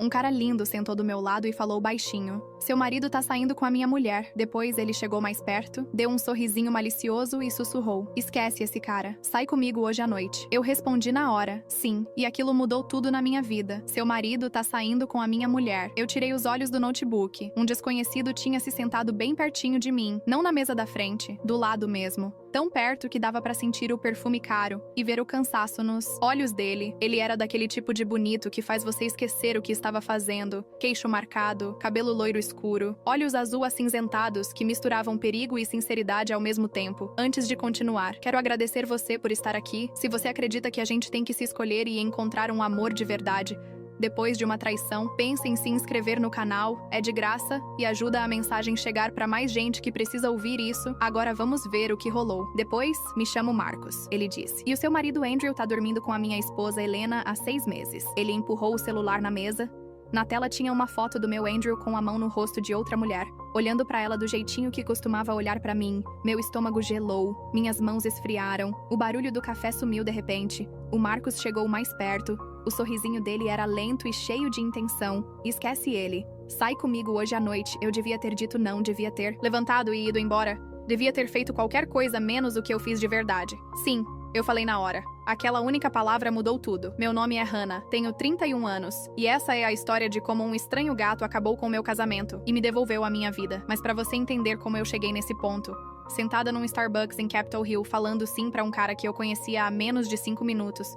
Um cara lindo sentou do meu lado e falou baixinho: "Seu marido tá saindo com a minha mulher." Depois ele chegou mais perto, deu um sorrisinho malicioso e sussurrou: "Esquece esse cara. Sai comigo hoje à noite." Eu respondi na hora: "Sim." E aquilo mudou tudo na minha vida. Seu marido tá saindo com a minha mulher. Eu tirei os olhos do notebook. Um desconhecido tinha se sentado bem pertinho de mim, não na mesa da frente, do lado mesmo. Tão perto que dava pra sentir o perfume caro e ver o cansaço nos olhos dele. Ele era daquele tipo de bonito que faz você esquecer o que estava fazendo. Queixo marcado, cabelo loiro escuro, olhos azul acinzentados que misturavam perigo e sinceridade ao mesmo tempo. Antes de continuar, quero agradecer você por estar aqui. Se você acredita que a gente tem que se escolher e encontrar um amor de verdade depois de uma traição, pense em se inscrever no canal, é de graça e ajuda a mensagem chegar para mais gente que precisa ouvir isso. Agora vamos ver o que rolou. Depois, me chamo Marcos, ele disse. E o seu marido Andrew tá dormindo com a minha esposa Helena há 6 meses. Ele empurrou o celular na mesa. Na tela tinha uma foto do meu Andrew com a mão no rosto de outra mulher, olhando para ela do jeitinho que costumava olhar para mim. Meu estômago gelou, minhas mãos esfriaram, o barulho do café sumiu de repente. O Marcos chegou mais perto. O sorrisinho dele era lento e cheio de intenção. Esquece ele. Sai comigo hoje à noite. Eu devia ter dito não, devia ter levantado e ido embora. Devia ter feito qualquer coisa menos o que eu fiz de verdade. Sim, eu falei na hora. Aquela única palavra mudou tudo. Meu nome é Hannah, tenho 31 anos. E essa é a história de como um estranho gato acabou com meu casamento e me devolveu a minha vida. Mas pra você entender como eu cheguei nesse ponto, sentada num Starbucks em Capitol Hill falando sim pra um cara que eu conhecia há menos de 5 minutos,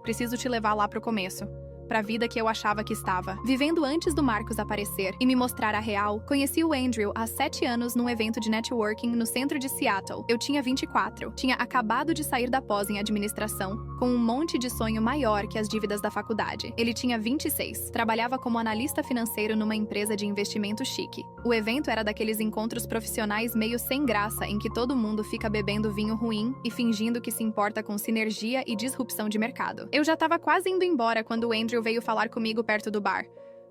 preciso te levar lá pro começo, pra vida que eu achava que estava vivendo antes do Marcos aparecer e me mostrar a real. Conheci o Andrew há 7 anos num evento de networking no centro de Seattle. Eu tinha 24, tinha acabado de sair da pós em administração, com um monte de sonho maior que as dívidas da faculdade. Ele tinha 26, trabalhava como analista financeiro numa empresa de investimento chique. O evento era daqueles encontros profissionais meio sem graça em que todo mundo fica bebendo vinho ruim e fingindo que se importa com sinergia e disrupção de mercado. Eu já tava quase indo embora quando o Andrew veio falar comigo perto do bar.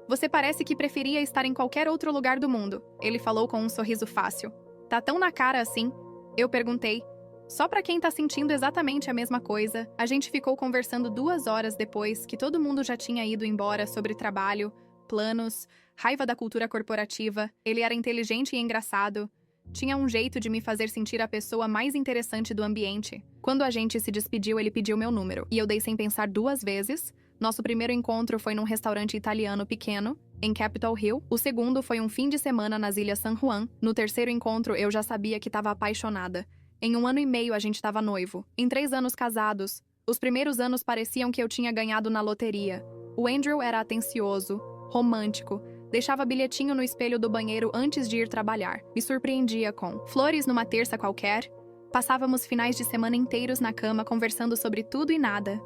Você parece que preferia estar em qualquer outro lugar do mundo, ele falou com um sorriso fácil. Tá tão na cara assim? Eu perguntei. Só pra quem tá sentindo exatamente a mesma coisa. A gente ficou conversando 2 horas depois que todo mundo já tinha ido embora sobre trabalho, planos, raiva da cultura corporativa. Ele era inteligente e engraçado. Tinha um jeito de me fazer sentir a pessoa mais interessante do ambiente. Quando a gente se despediu, ele pediu meu número. E eu dei sem pensar 2 vezes. Nosso primeiro encontro foi num restaurante italiano pequeno, em Capitol Hill. O segundo foi um fim de semana nas Ilhas San Juan. No terceiro encontro, eu já sabia que estava apaixonada. Em 1 ano e meio, a gente estava noivo. Em 3 anos casados. Os primeiros anos pareciam que eu tinha ganhado na loteria. O Andrew era atencioso, romântico, deixava bilhetinho no espelho do banheiro antes de ir trabalhar. Me surpreendia com flores numa terça qualquer. Passávamos finais de semana inteiros na cama conversando sobre tudo e nada.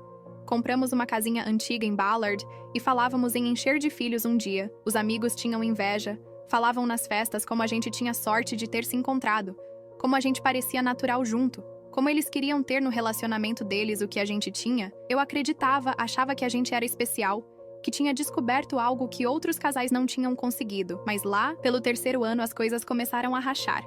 Compramos uma casinha antiga em Ballard e falávamos em encher de filhos um dia. Os amigos tinham inveja, falavam nas festas como a gente tinha sorte de ter se encontrado, como a gente parecia natural junto, como eles queriam ter no relacionamento deles o que a gente tinha. Eu acreditava, achava que a gente era especial, que tinha descoberto algo que outros casais não tinham conseguido. Mas lá, pelo 3º ano, as coisas começaram a rachar.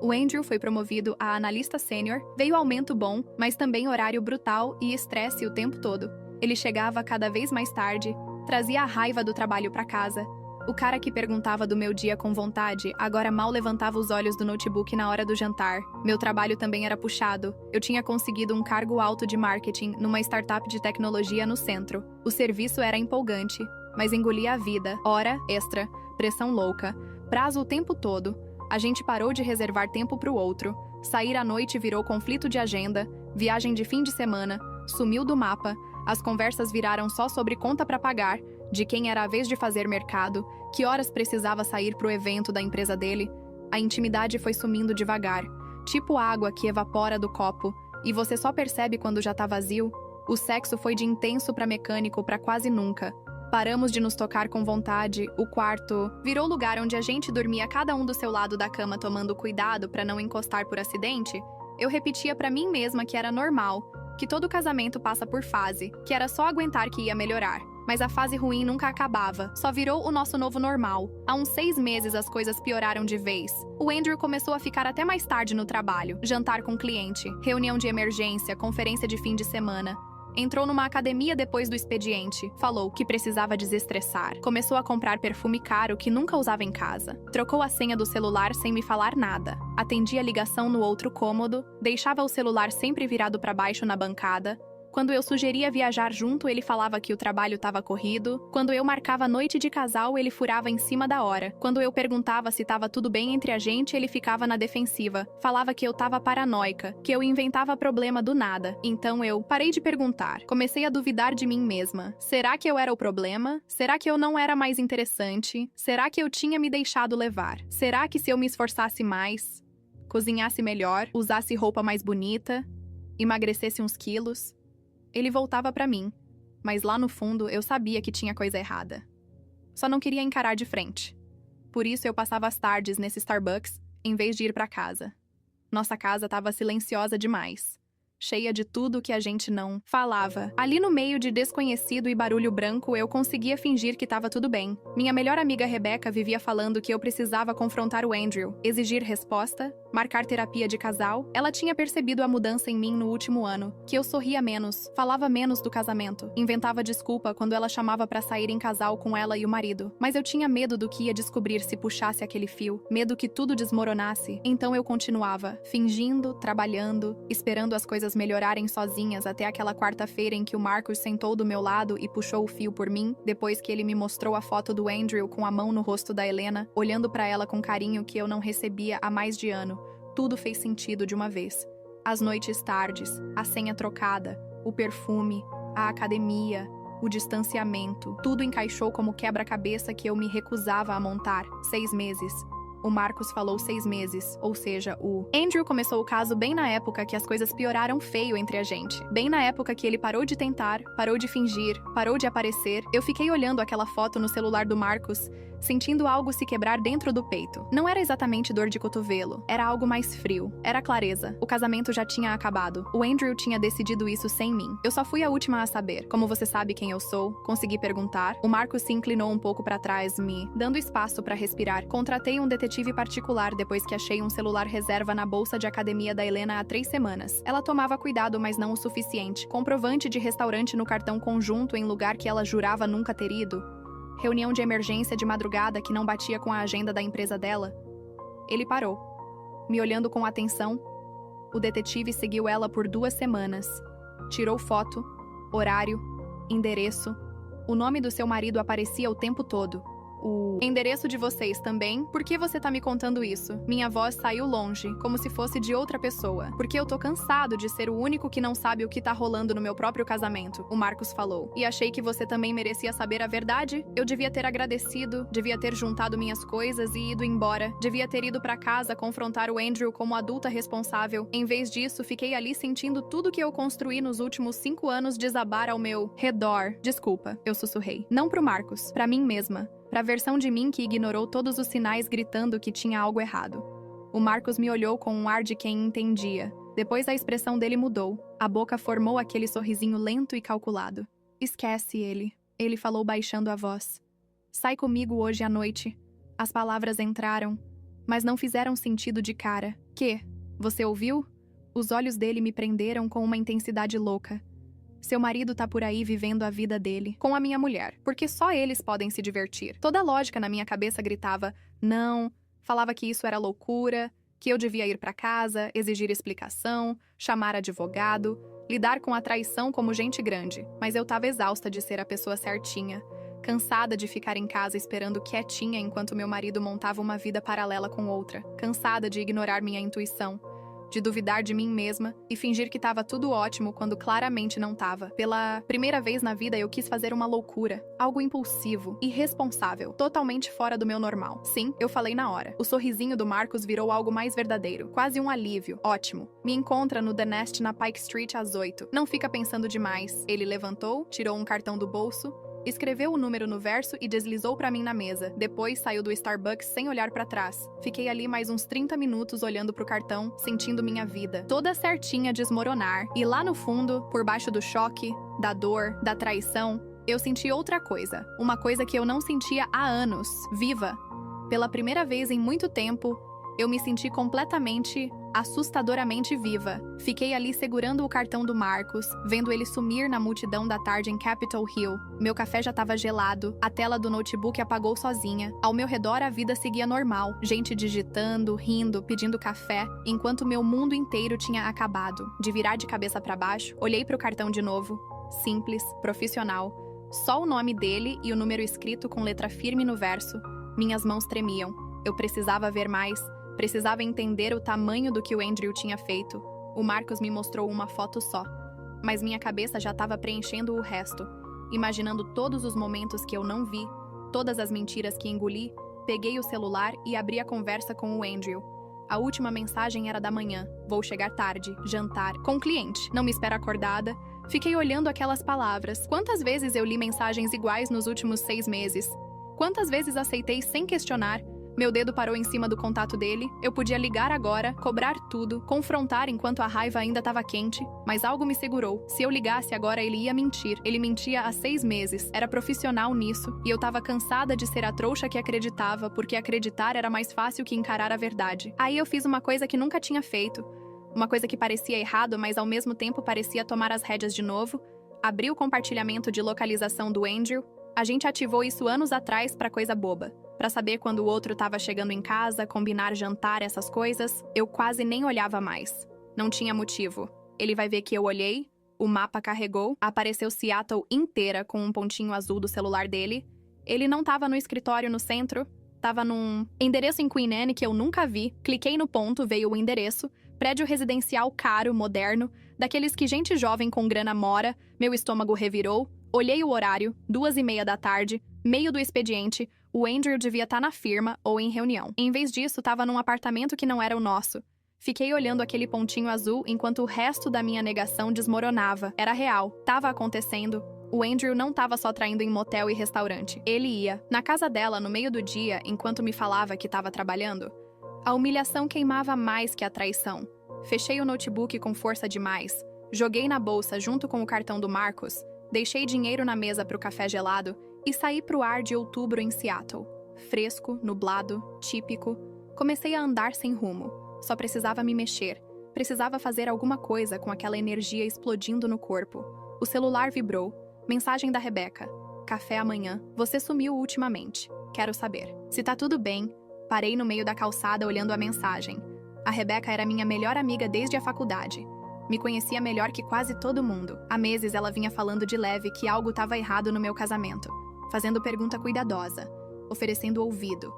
O Andrew foi promovido a analista sênior, veio aumento bom, mas também horário brutal e estresse o tempo todo. Ele chegava cada vez mais tarde, trazia a raiva do trabalho para casa. O cara que perguntava do meu dia com vontade, agora mal levantava os olhos do notebook na hora do jantar. Meu trabalho também era puxado. Eu tinha conseguido um cargo alto de marketing numa startup de tecnologia no centro. O serviço era empolgante, mas engolia a vida, hora extra, pressão louca, prazo o tempo todo. A gente parou de reservar tempo pro outro. Sair à noite virou conflito de agenda, viagem de fim de semana, sumiu do mapa, as conversas viraram só sobre conta pra pagar, de quem era a vez de fazer mercado, que horas precisava sair pro evento da empresa dele. A intimidade foi sumindo devagar, tipo água que evapora do copo, e você só percebe quando já tá vazio. O sexo foi de intenso pra mecânico pra quase nunca. Paramos de nos tocar com vontade, o quarto virou lugar onde a gente dormia cada um do seu lado da cama tomando cuidado pra não encostar por acidente. Eu repetia pra mim mesma que era normal, que todo casamento passa por fase, que era só aguentar que ia melhorar. Mas a fase ruim nunca acabava, só virou o nosso novo normal. Há uns 6 meses as coisas pioraram de vez. O Andrew começou a ficar até mais tarde no trabalho, jantar com cliente, reunião de emergência, conferência de fim de semana. Entrou numa academia depois do expediente. Falou que precisava desestressar. Começou a comprar perfume caro que nunca usava em casa. Trocou a senha do celular sem me falar nada. Atendia a ligação no outro cômodo. Deixava o celular sempre virado para baixo na bancada. Quando eu sugeria viajar junto, ele falava que o trabalho estava corrido. Quando eu marcava noite de casal, ele furava em cima da hora. Quando eu perguntava se estava tudo bem entre a gente, ele ficava na defensiva. Falava que eu estava paranoica, que eu inventava problema do nada. Então eu parei de perguntar. Comecei a duvidar de mim mesma. Será que eu era o problema? Será que eu não era mais interessante? Será que eu tinha me deixado levar? Será que se eu me esforçasse mais, cozinhasse melhor, usasse roupa mais bonita, emagrecesse uns quilos, ele voltava pra mim, mas lá no fundo eu sabia que tinha coisa errada. Só não queria encarar de frente. Por isso eu passava as tardes nesse Starbucks em vez de ir pra casa. Nossa casa estava silenciosa demais, cheia de tudo que a gente não falava. Ali no meio de desconhecido e barulho branco, eu conseguia fingir que estava tudo bem. Minha melhor amiga Rebecca vivia falando que eu precisava confrontar o Andrew, exigir resposta, marcar terapia de casal. Ela tinha percebido a mudança em mim no último ano, que eu sorria menos, falava menos do casamento, inventava desculpa quando ela chamava pra sair em casal com ela e o marido. Mas eu tinha medo do que ia descobrir se puxasse aquele fio, medo que tudo desmoronasse. Então eu continuava, fingindo, trabalhando, esperando as coisas melhorarem sozinhas até aquela quarta-feira em que o Marcus sentou do meu lado e puxou o fio por mim, depois que ele me mostrou a foto do Andrew com a mão no rosto da Helena, olhando pra ela com carinho que eu não recebia há mais de ano. Tudo fez sentido de uma vez. As noites tardes, a senha trocada, o perfume, a academia, o distanciamento, tudo encaixou como quebra-cabeça que eu me recusava a montar. 6 meses. O Marcus falou 6 meses, ou seja, o Andrew começou o caso bem na época que as coisas pioraram feio entre a gente. Bem na época que ele parou de tentar, parou de fingir, parou de aparecer. Eu fiquei olhando aquela foto no celular do Marcus, sentindo algo se quebrar dentro do peito. Não era exatamente dor de cotovelo, era algo mais frio, era clareza. O casamento já tinha acabado. O Andrew tinha decidido isso sem mim. Eu só fui a última a saber. Como você sabe quem eu sou? Consegui perguntar. O Marcus se inclinou um pouco para trás, me dando espaço para respirar. Contratei um detetive particular depois que achei um celular reserva na bolsa de academia da Helena há 3 semanas. Ela tomava cuidado, mas não o suficiente. Comprovante de restaurante no cartão conjunto em lugar que ela jurava nunca ter ido. Reunião de emergência de madrugada que não batia com a agenda da empresa dela. Ele parou, me olhando com atenção. O detetive seguiu ela por 2 semanas. Tirou foto, horário, endereço. O nome do seu marido aparecia o tempo todo. O endereço de vocês também? Por que você tá me contando isso? Minha voz saiu longe, como se fosse de outra pessoa. Porque eu tô cansado de ser o único que não sabe o que tá rolando no meu próprio casamento, o Marcus falou. E achei que você também merecia saber a verdade? Eu devia ter agradecido, devia ter juntado minhas coisas e ido embora. Devia ter ido pra casa confrontar o Andrew como adulta responsável. Em vez disso, fiquei ali sentindo tudo que eu construí nos últimos 5 anos desabar ao meu redor. Desculpa, eu sussurrei. Não pro Marcus, pra mim mesma. Pra versão de mim que ignorou todos os sinais gritando que tinha algo errado. O Marcus me olhou com um ar de quem entendia. Depois a expressão dele mudou. A boca formou aquele sorrisinho lento e calculado. Esquece ele. Ele falou baixando a voz. Sai comigo hoje à noite. As palavras entraram, mas não fizeram sentido de cara. Que? Você ouviu? Os olhos dele me prenderam com uma intensidade louca. Seu marido tá por aí vivendo a vida dele, com a minha mulher, porque só eles podem se divertir. Toda a lógica na minha cabeça gritava, não, falava que isso era loucura, que eu devia ir pra casa, exigir explicação, chamar advogado, lidar com a traição como gente grande. Mas eu tava exausta de ser a pessoa certinha, cansada de ficar em casa esperando quietinha enquanto meu marido montava uma vida paralela com outra, cansada de ignorar minha intuição, de duvidar de mim mesma e fingir que tava tudo ótimo quando claramente não tava. Pela primeira vez na vida eu quis fazer uma loucura, algo impulsivo, irresponsável, totalmente fora do meu normal. Sim, eu falei na hora. O sorrisinho do Marcus virou algo mais verdadeiro, quase um alívio. Ótimo. Me encontra no The Nest na Pike Street às 8. Não fica pensando demais. Ele levantou, tirou um cartão do bolso, escreveu o número no verso e deslizou pra mim na mesa. Depois saiu do Starbucks sem olhar pra trás. Fiquei ali mais uns 30 minutos olhando pro cartão, sentindo minha vida toda certinha desmoronar. E lá no fundo, por baixo do choque, da dor, da traição, eu senti outra coisa. Uma coisa que eu não sentia há anos. Viva. Pela primeira vez em muito tempo, eu me senti completamente assustadoramente viva. Fiquei ali segurando o cartão do Marcos, vendo ele sumir na multidão da tarde em Capitol Hill. Meu café já estava gelado, a tela do notebook apagou sozinha. Ao meu redor a vida seguia normal, gente digitando, rindo, pedindo café, enquanto meu mundo inteiro tinha acabado. De virar de cabeça para baixo, olhei para o cartão de novo. Simples, profissional. Só o nome dele e o número escrito com letra firme no verso. Minhas mãos tremiam. Eu precisava ver mais. Precisava entender o tamanho do que o Andrew tinha feito. O Marcos me mostrou uma foto só. Mas minha cabeça já estava preenchendo o resto. Imaginando todos os momentos que eu não vi, todas as mentiras que engoli, peguei o celular e abri a conversa com o Andrew. A última mensagem era da manhã. Vou chegar tarde, jantar, com o cliente. Não me espera acordada. Fiquei olhando aquelas palavras. Quantas vezes eu li mensagens iguais nos últimos 6 meses? Quantas vezes aceitei sem questionar? Meu dedo parou em cima do contato dele. Eu podia ligar agora, cobrar tudo, confrontar enquanto a raiva ainda estava quente, mas algo me segurou. Se eu ligasse agora, ele ia mentir. Ele mentia há 6 meses. Era profissional nisso, e eu estava cansada de ser a trouxa que acreditava, porque acreditar era mais fácil que encarar a verdade. Aí eu fiz uma coisa que nunca tinha feito. Uma coisa que parecia errado, mas ao mesmo tempo parecia tomar as rédeas de novo. Abri o compartilhamento de localização do Andrew. A gente ativou isso anos atrás pra coisa boba. Pra saber quando o outro tava chegando em casa, combinar jantar, essas coisas. Eu quase nem olhava mais. Não tinha motivo. Ele vai ver que eu olhei, o mapa carregou, apareceu Seattle inteira com um pontinho azul do celular dele. Ele não tava no escritório no centro, tava num endereço em Queen Anne que eu nunca vi. Cliquei no ponto, veio o endereço. Prédio residencial caro, moderno, daqueles que gente jovem com grana mora. Meu estômago revirou. Olhei o horário, 2:30 da tarde, meio do expediente. O Andrew devia estar na firma ou em reunião. Em vez disso, estava num apartamento que não era o nosso. Fiquei olhando aquele pontinho azul enquanto o resto da minha negação desmoronava. Era real, estava acontecendo. O Andrew não estava só traindo em motel e restaurante. Ele ia, na casa dela, no meio do dia, enquanto me falava que estava trabalhando. A humilhação queimava mais que a traição. Fechei o notebook com força demais. Joguei na bolsa junto com o cartão do Marcos. Deixei dinheiro na mesa para o café gelado e saí pro ar de outubro em Seattle. Fresco, nublado, típico. Comecei a andar sem rumo. Só precisava me mexer. Precisava fazer alguma coisa com aquela energia explodindo no corpo. O celular vibrou. Mensagem da Rebeca. Café amanhã. Você sumiu ultimamente. Quero saber. Se tá tudo bem. Parei no meio da calçada olhando a mensagem. A Rebeca era minha melhor amiga desde a faculdade. Me conhecia melhor que quase todo mundo. Há meses ela vinha falando de leve que algo estava errado no meu casamento. Fazendo pergunta cuidadosa. Oferecendo ouvido.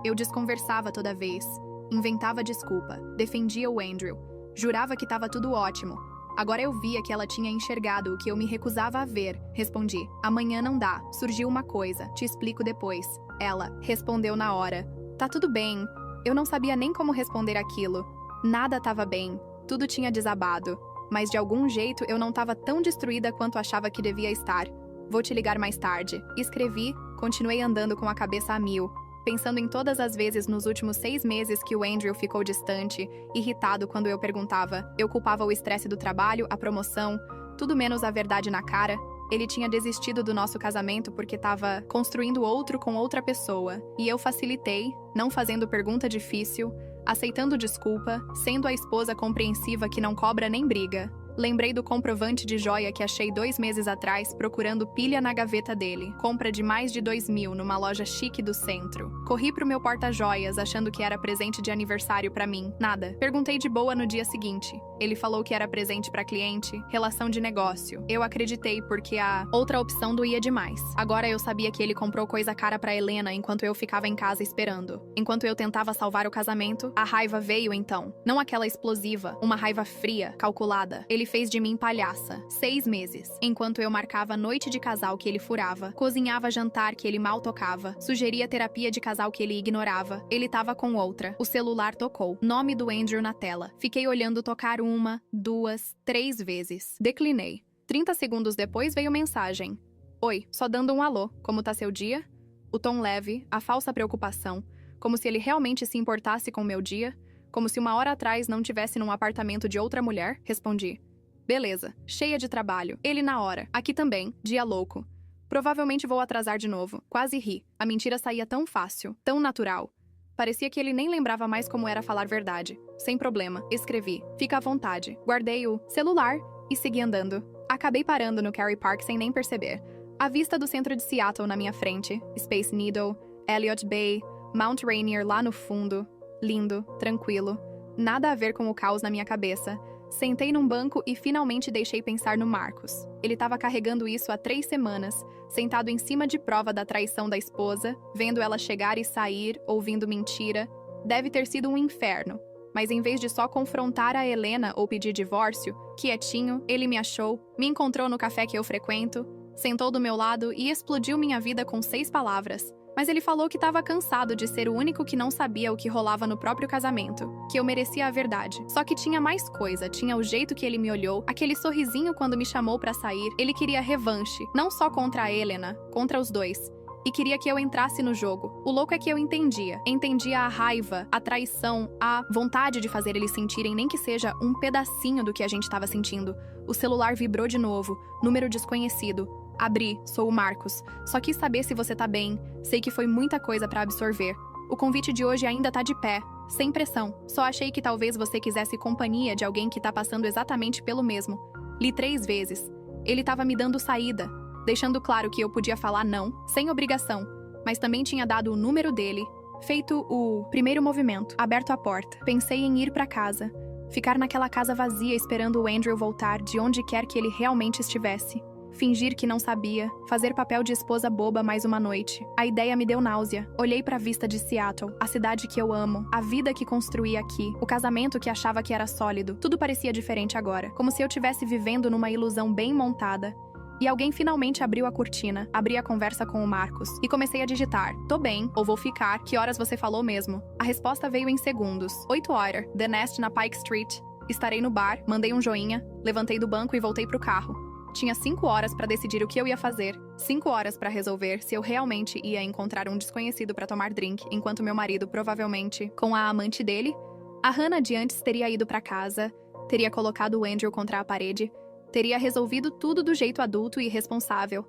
Eu desconversava toda vez. Inventava desculpa. Defendia o Andrew. Jurava que estava tudo ótimo. Agora eu via que ela tinha enxergado o que eu me recusava a ver. Respondi. Amanhã não dá. Surgiu uma coisa. Te explico depois. Ela respondeu na hora. Tá tudo bem. Eu não sabia nem como responder aquilo. Nada estava bem. Tudo tinha desabado. Mas de algum jeito eu não estava tão destruída quanto achava que devia estar. Vou te ligar mais tarde. Escrevi, continuei andando com a cabeça a mil. Pensando em todas as vezes nos últimos 6 meses que o Andrew ficou distante, irritado quando eu perguntava. Eu culpava o estresse do trabalho, a promoção, tudo menos a verdade na cara. Ele tinha desistido do nosso casamento porque estava construindo outro com outra pessoa. E eu facilitei, não fazendo pergunta difícil, aceitando desculpa, sendo a esposa compreensiva que não cobra nem briga. Lembrei do comprovante de joia que achei 2 meses atrás procurando pilha na gaveta dele. Compra de mais de 2.000 numa loja chique do centro. Corri pro meu porta-joias achando que era presente de aniversário pra mim. Nada. Perguntei de boa no dia seguinte. Ele falou que era presente pra cliente, relação de negócio. Eu acreditei porque a outra opção doía demais. Agora eu sabia que ele comprou coisa cara pra Helena enquanto eu ficava em casa esperando. Enquanto eu tentava salvar o casamento, a raiva veio então. Não aquela explosiva, uma raiva fria, calculada. Ele fez de mim palhaça. 6 meses. Enquanto eu marcava noite de casal que ele furava, cozinhava jantar que ele mal tocava, sugeria terapia de casal que ele ignorava, ele tava com outra. O celular tocou. Nome do Andrew na tela. Fiquei olhando tocar 1, 2, 3 vezes. Declinei. 30 segundos depois veio mensagem. Oi, só dando um alô. Como tá seu dia? O tom leve, a falsa preocupação, como se ele realmente se importasse com o meu dia, como se uma hora atrás não tivesse num apartamento de outra mulher, respondi. Beleza, cheia de trabalho. Ele na hora. Aqui também, dia louco. Provavelmente vou atrasar de novo. Quase ri. A mentira saía tão fácil, tão natural. Parecia que ele nem lembrava mais como era falar verdade. Sem problema, escrevi. Fica à vontade. Guardei o celular e segui andando. Acabei parando no Kerry Park sem nem perceber. A vista do centro de Seattle na minha frente, Space Needle, Elliott Bay, Mount Rainier lá no fundo. Lindo, tranquilo. Nada a ver com o caos na minha cabeça. Sentei num banco e finalmente deixei pensar no Marcos. Ele estava carregando isso há 3 semanas, sentado em cima de prova da traição da esposa, vendo ela chegar e sair, ouvindo mentira. Deve ter sido um inferno. Mas em vez de só confrontar a Helena ou pedir divórcio, quietinho, ele me achou, me encontrou no café que eu frequento, sentou do meu lado e explodiu minha vida com 6 palavras. Mas ele falou que estava cansado de ser o único que não sabia o que rolava no próprio casamento, que eu merecia a verdade. Só que tinha mais coisa, tinha o jeito que ele me olhou, aquele sorrisinho quando me chamou pra sair. Ele queria revanche, não só contra a Helena, contra os dois. E queria que eu entrasse no jogo. O louco é que eu entendia. Entendia a raiva, a traição, a vontade de fazer eles sentirem nem que seja um pedacinho do que a gente estava sentindo. O celular vibrou de novo, número desconhecido. Abri, sou o Marcos. Só quis saber se você tá bem. Sei que foi muita coisa pra absorver. O convite de hoje ainda tá de pé, sem pressão. Só achei que talvez você quisesse companhia de alguém que tá passando exatamente pelo mesmo. Li 3 vezes. Ele tava me dando saída, deixando claro que eu podia falar não, sem obrigação, mas também tinha dado o número dele, feito o primeiro movimento, aberto a porta. Pensei em ir pra casa, ficar naquela casa vazia esperando o Andrew voltar de onde quer que ele realmente estivesse. Fingir que não sabia, fazer papel de esposa boba mais uma noite. A ideia me deu náusea. Olhei pra vista de Seattle, a cidade que eu amo, a vida que construí aqui, o casamento que achava que era sólido. Tudo parecia diferente agora, como se eu estivesse vivendo numa ilusão bem montada. E alguém finalmente abriu a cortina, abri a conversa com o Marcos e comecei a digitar. Tô bem, ou vou ficar, que horas você falou mesmo? A resposta veio em segundos. 8 horas, The Nest na Pike Street. Estarei no bar, mandei um joinha, levantei do banco e voltei pro carro. Tinha 5 horas pra decidir o que eu ia fazer, 5 horas pra resolver se eu realmente ia encontrar um desconhecido pra tomar drink, enquanto meu marido, provavelmente, com a amante dele, a Hannah de antes teria ido pra casa, teria colocado o Andrew contra a parede, teria resolvido tudo do jeito adulto e responsável.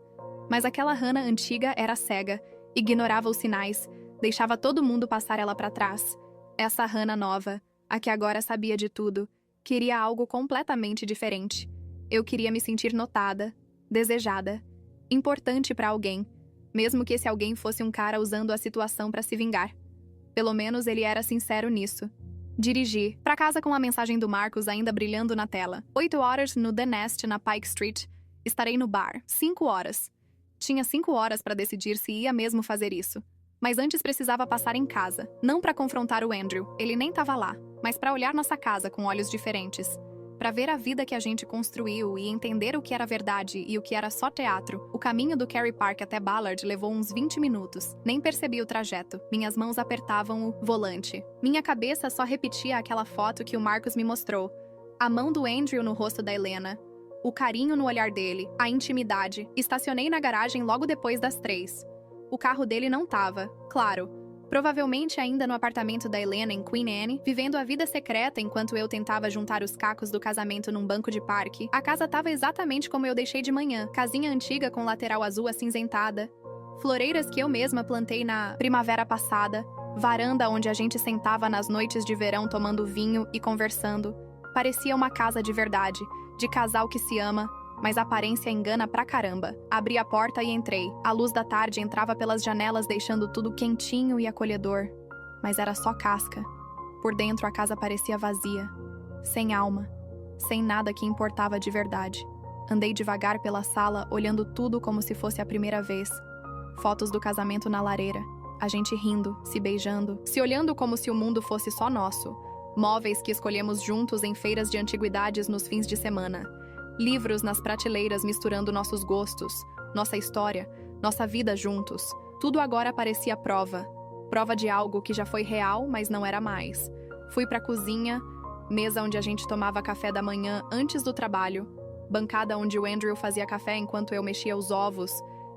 Mas aquela Hannah antiga era cega, ignorava os sinais, deixava todo mundo passar ela pra trás. Essa Hannah nova, a que agora sabia de tudo, queria algo completamente diferente. Eu queria me sentir notada, desejada, importante pra alguém, mesmo que esse alguém fosse um cara usando a situação pra se vingar. Pelo menos ele era sincero nisso. Dirigi, pra casa com a mensagem do Marcos ainda brilhando na tela. 8 horas no The Nest na Pike Street. Estarei no bar. 5 horas. Tinha 5 horas pra decidir se ia mesmo fazer isso. Mas antes precisava passar em casa, não pra confrontar o Andrew, ele nem tava lá, mas pra olhar nossa casa com olhos diferentes. Pra ver a vida que a gente construiu e entender o que era verdade e o que era só teatro. O caminho do Kerry Park até Ballard levou uns 20 minutos. Nem percebi o trajeto. Minhas mãos apertavam o volante. Minha cabeça só repetia aquela foto que o Marcos me mostrou. A mão do Andrew no rosto da Helena. O carinho no olhar dele. A intimidade. Estacionei na garagem logo depois das 3. O carro dele não tava, claro. Provavelmente ainda no apartamento da Helena em Queen Anne, vivendo a vida secreta enquanto eu tentava juntar os cacos do casamento num banco de parque. A casa tava exatamente como eu deixei de manhã. Casinha antiga com lateral azul acinzentada. Floreiras que eu mesma plantei na primavera passada. Varanda onde a gente sentava nas noites de verão tomando vinho e conversando. Parecia uma casa de verdade, de casal que se ama, mas a aparência engana pra caramba. Abri a porta e entrei. A luz da tarde entrava pelas janelas deixando tudo quentinho e acolhedor. Mas era só casca. Por dentro a casa parecia vazia. Sem alma. Sem nada que importava de verdade. Andei devagar pela sala, olhando tudo como se fosse a primeira vez. Fotos do casamento na lareira. A gente rindo, se beijando, se olhando como se o mundo fosse só nosso. Móveis que escolhemos juntos em feiras de antiguidades nos fins de semana. Livros nas prateleiras misturando nossos gostos, nossa história, nossa vida juntos. Tudo agora parecia prova. Prova de algo que já foi real, mas não era mais. Fui pra cozinha, mesa onde a gente tomava café da manhã antes do trabalho, bancada onde o Andrew fazia café enquanto eu mexia os ovos,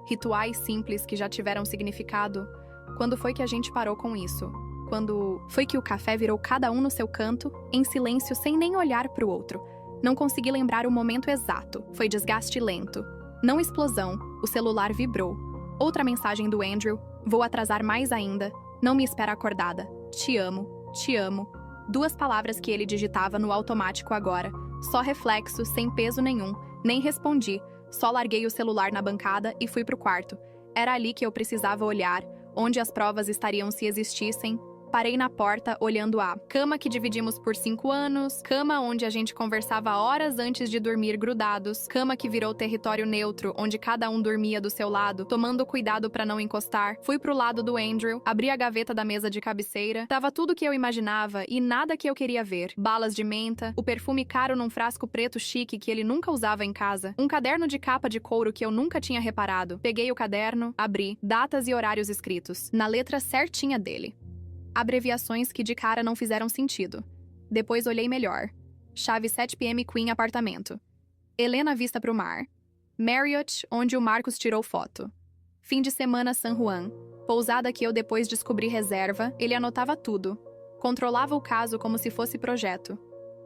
rituais simples que já tiveram significado. Quando foi que a gente parou com isso? Quando foi que o café virou cada um no seu canto, em silêncio sem nem olhar pro outro? Não consegui lembrar o momento exato. Foi desgaste lento. Não explosão. O celular vibrou. Outra mensagem do Andrew. Vou atrasar mais ainda. Não me espera acordada. Te amo, te amo. 2 palavras que ele digitava no automático agora. Só reflexo, sem peso nenhum. Nem respondi. Só larguei o celular na bancada e fui pro quarto. Era ali que eu precisava olhar, onde as provas estariam se existissem. Parei na porta, olhando a cama que dividimos por 5 anos, cama onde a gente conversava horas antes de dormir grudados, cama que virou território neutro, onde cada um dormia do seu lado, tomando cuidado pra não encostar. Fui pro lado do Andrew, abri a gaveta da mesa de cabeceira. Tava tudo que eu imaginava e nada que eu queria ver. Balas de menta, o perfume caro num frasco preto chique que ele nunca usava em casa, um caderno de capa de couro que eu nunca tinha reparado. Peguei o caderno, abri, datas e horários escritos, na letra certinha dele. Abreviações que de cara não fizeram sentido. Depois olhei melhor. Chave 7 p.m. Queen apartamento. Helena vista pro mar. Marriott, onde o Marcos tirou foto. Fim de semana San Juan. Pousada que eu depois descobri reserva, ele anotava tudo. Controlava o caso como se fosse projeto.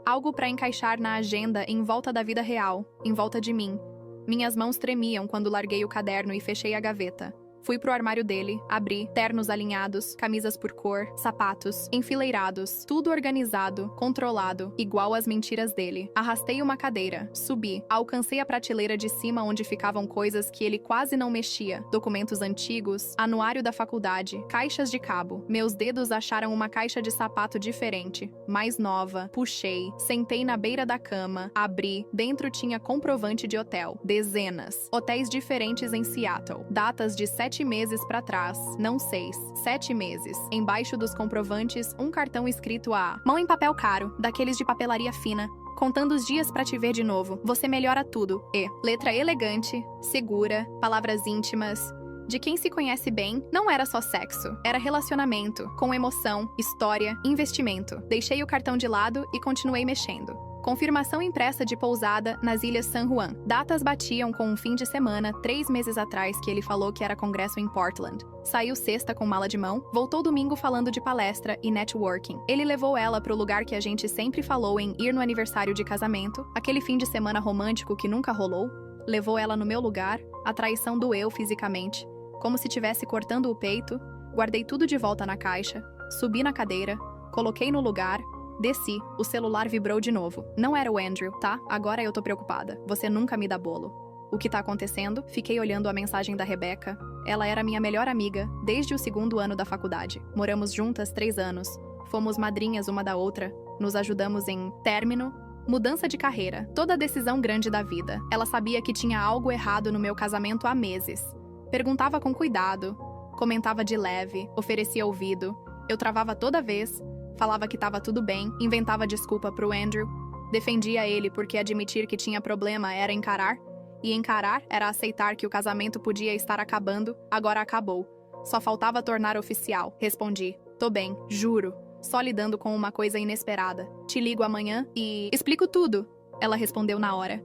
Algo pra encaixar na agenda em volta da vida real, em volta de mim. Minhas mãos tremiam quando larguei o caderno e fechei a gaveta. Fui pro armário dele, abri, ternos alinhados, camisas por cor, sapatos, enfileirados, tudo organizado, controlado, igual às mentiras dele. Arrastei uma cadeira, subi, alcancei a prateleira de cima onde ficavam coisas que ele quase não mexia, documentos antigos, anuário da faculdade, caixas de cabo. Meus dedos acharam uma caixa de sapato diferente, mais nova, puxei, sentei na beira da cama, abri, dentro tinha comprovante de hotel, dezenas, hotéis diferentes em Seattle, datas de 7 meses pra trás, não 6, 7 meses. Embaixo dos comprovantes, um cartão escrito a mão em papel caro, daqueles de papelaria fina. Contando os dias pra te ver de novo, você melhora tudo. E letra elegante, segura, palavras íntimas. De quem se conhece bem, não era só sexo, era relacionamento, com emoção, história, investimento. Deixei o cartão de lado e continuei mexendo. Confirmação impressa de pousada nas Ilhas San Juan. Datas batiam com um fim de semana 3 meses atrás que ele falou que era congresso em Portland. Saiu sexta com mala de mão, voltou domingo falando de palestra e networking. Ele levou ela pro lugar que a gente sempre falou em ir no aniversário de casamento, aquele fim de semana romântico que nunca rolou. Levou ela no meu lugar, a traição doeu fisicamente, como se tivesse cortando o peito. Guardei tudo de volta na caixa, subi na cadeira, coloquei no lugar. Desci, o celular vibrou de novo. Não era o Andrew, tá? Agora eu tô preocupada. Você nunca me dá bolo. O que tá acontecendo? Fiquei olhando a mensagem da Rebeca. Ela era minha melhor amiga, desde o 2º ano da faculdade. Moramos juntas 3 anos. Fomos madrinhas uma da outra. Nos ajudamos em término, mudança de carreira, toda decisão grande da vida. Ela sabia que tinha algo errado no meu casamento há meses. Perguntava com cuidado, comentava de leve, oferecia ouvido. Eu travava toda vez. Falava que estava tudo bem, inventava desculpa pro Andrew, defendia ele porque admitir que tinha problema era encarar, e encarar era aceitar que o casamento podia estar acabando, agora acabou. Só faltava tornar oficial. Respondi, tô bem, juro, só lidando com uma coisa inesperada. Te ligo amanhã e... explico tudo. Ela respondeu na hora.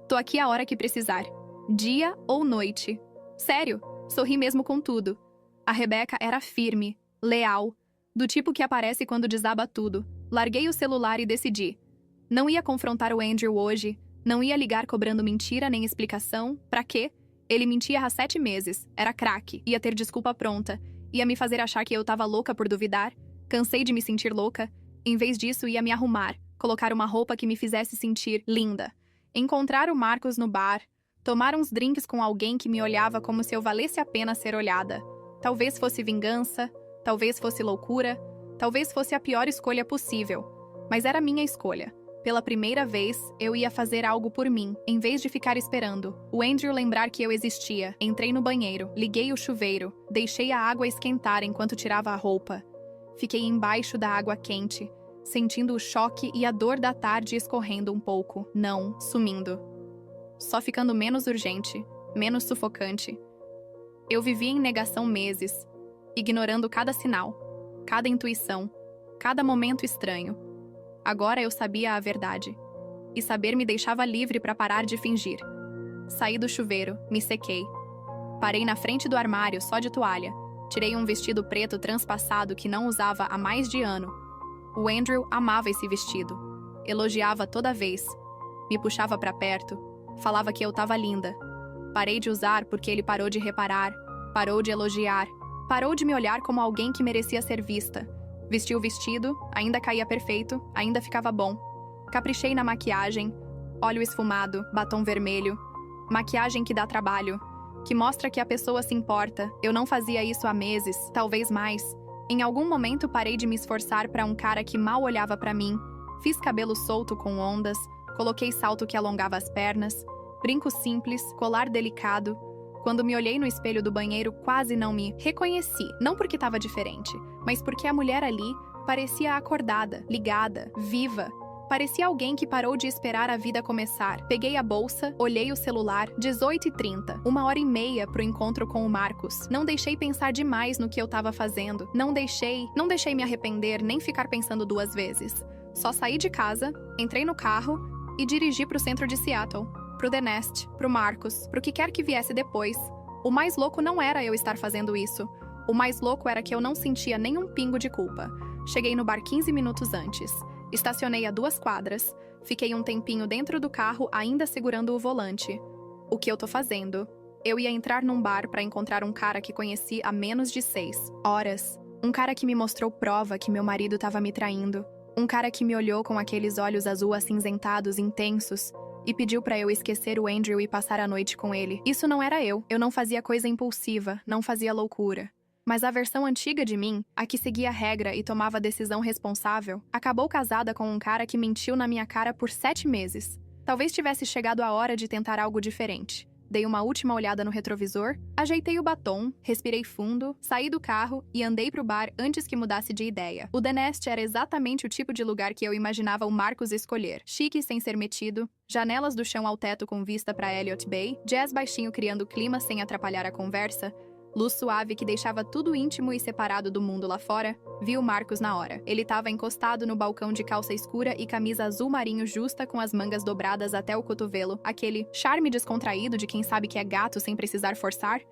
Tô aqui a hora que precisar. Dia ou noite. Sério, sorri mesmo com tudo. A Rebeca era firme, leal, do tipo que aparece quando desaba tudo. Larguei o celular e decidi. Não ia confrontar o Andrew hoje, não ia ligar cobrando mentira nem explicação. Pra quê? Ele mentia há 7 meses, era craque, ia ter desculpa pronta, ia me fazer achar que eu tava louca por duvidar. Cansei de me sentir louca. Em vez disso, ia me arrumar, colocar uma roupa que me fizesse sentir linda. Encontrar o Marcos no bar, tomar uns drinks com alguém que me olhava como se eu valesse a pena ser olhada. Talvez fosse vingança, talvez fosse loucura, talvez fosse a pior escolha possível. Mas era minha escolha. Pela primeira vez, eu ia fazer algo por mim, em vez de ficar esperando. O Andrew lembrar que eu existia. Entrei no banheiro, liguei o chuveiro, deixei a água esquentar enquanto tirava a roupa. Fiquei embaixo da água quente, sentindo o choque e a dor da tarde escorrendo um pouco. Não, sumindo. Só ficando menos urgente, menos sufocante. Eu vivi em negação meses, ignorando cada sinal, cada intuição, cada momento estranho. Agora eu sabia a verdade. E saber me deixava livre para parar de fingir. Saí do chuveiro, me sequei. Parei na frente do armário só de toalha. Tirei um vestido preto transpassado que não usava há mais de ano. O Andrew amava esse vestido. Elogiava toda vez. Me puxava para perto. Falava que eu tava linda. Parei de usar porque ele parou de reparar, parou de elogiar. Parou de me olhar como alguém que merecia ser vista. Vestiu o vestido, ainda caía perfeito, ainda ficava bom. Caprichei na maquiagem, óleo esfumado, batom vermelho. Maquiagem que dá trabalho, que mostra que a pessoa se importa. Eu não fazia isso há meses, talvez mais. Em algum momento parei de me esforçar para um cara que mal olhava para mim. Fiz cabelo solto com ondas, coloquei salto que alongava as pernas, brinco simples, colar delicado. Quando me olhei no espelho do banheiro, quase não me reconheci. Não porque estava diferente, mas porque a mulher ali parecia acordada, ligada, viva. Parecia alguém que parou de esperar a vida começar. Peguei a bolsa, olhei o celular, 18h30, 1h30 pro encontro com o Marcos. Não deixei pensar demais no que eu tava fazendo. Não deixei me arrepender nem ficar pensando duas vezes. Só saí de casa, entrei no carro e dirigi pro centro de Seattle. Pro The Nest, pro Marcos, pro que quer que viesse depois. O mais louco não era eu estar fazendo isso. O mais louco era que eu não sentia nenhum pingo de culpa. Cheguei no bar 15 minutos antes. Estacionei a 2 quadras. Fiquei um tempinho dentro do carro, ainda segurando o volante. O que eu tô fazendo? Eu ia entrar num bar pra encontrar um cara que conheci há menos de 6 horas. Um cara que me mostrou prova que meu marido tava me traindo. Um cara que me olhou com aqueles olhos azul acinzentados intensos e pediu pra eu esquecer o Andrew e passar a noite com ele. Isso não era eu. Eu não fazia coisa impulsiva, não fazia loucura. Mas a versão antiga de mim, a que seguia a regra e tomava a decisão responsável, acabou casada com um cara que mentiu na minha cara por 7 meses. Talvez tivesse chegado a hora de tentar algo diferente. Dei uma última olhada no retrovisor, ajeitei o batom, respirei fundo, saí do carro e andei pro bar antes que mudasse de ideia. O The Nest era exatamente o tipo de lugar que eu imaginava o Marcos escolher. Chique sem ser metido, janelas do chão ao teto com vista pra Elliott Bay, jazz baixinho criando clima sem atrapalhar a conversa, luz suave que deixava tudo íntimo e separado do mundo lá fora. Vi o Marcos na hora. Ele estava encostado no balcão de calça escura e camisa azul marinho justa com as mangas dobradas até o cotovelo. Aquele charme descontraído de quem sabe que é gato sem precisar forçar.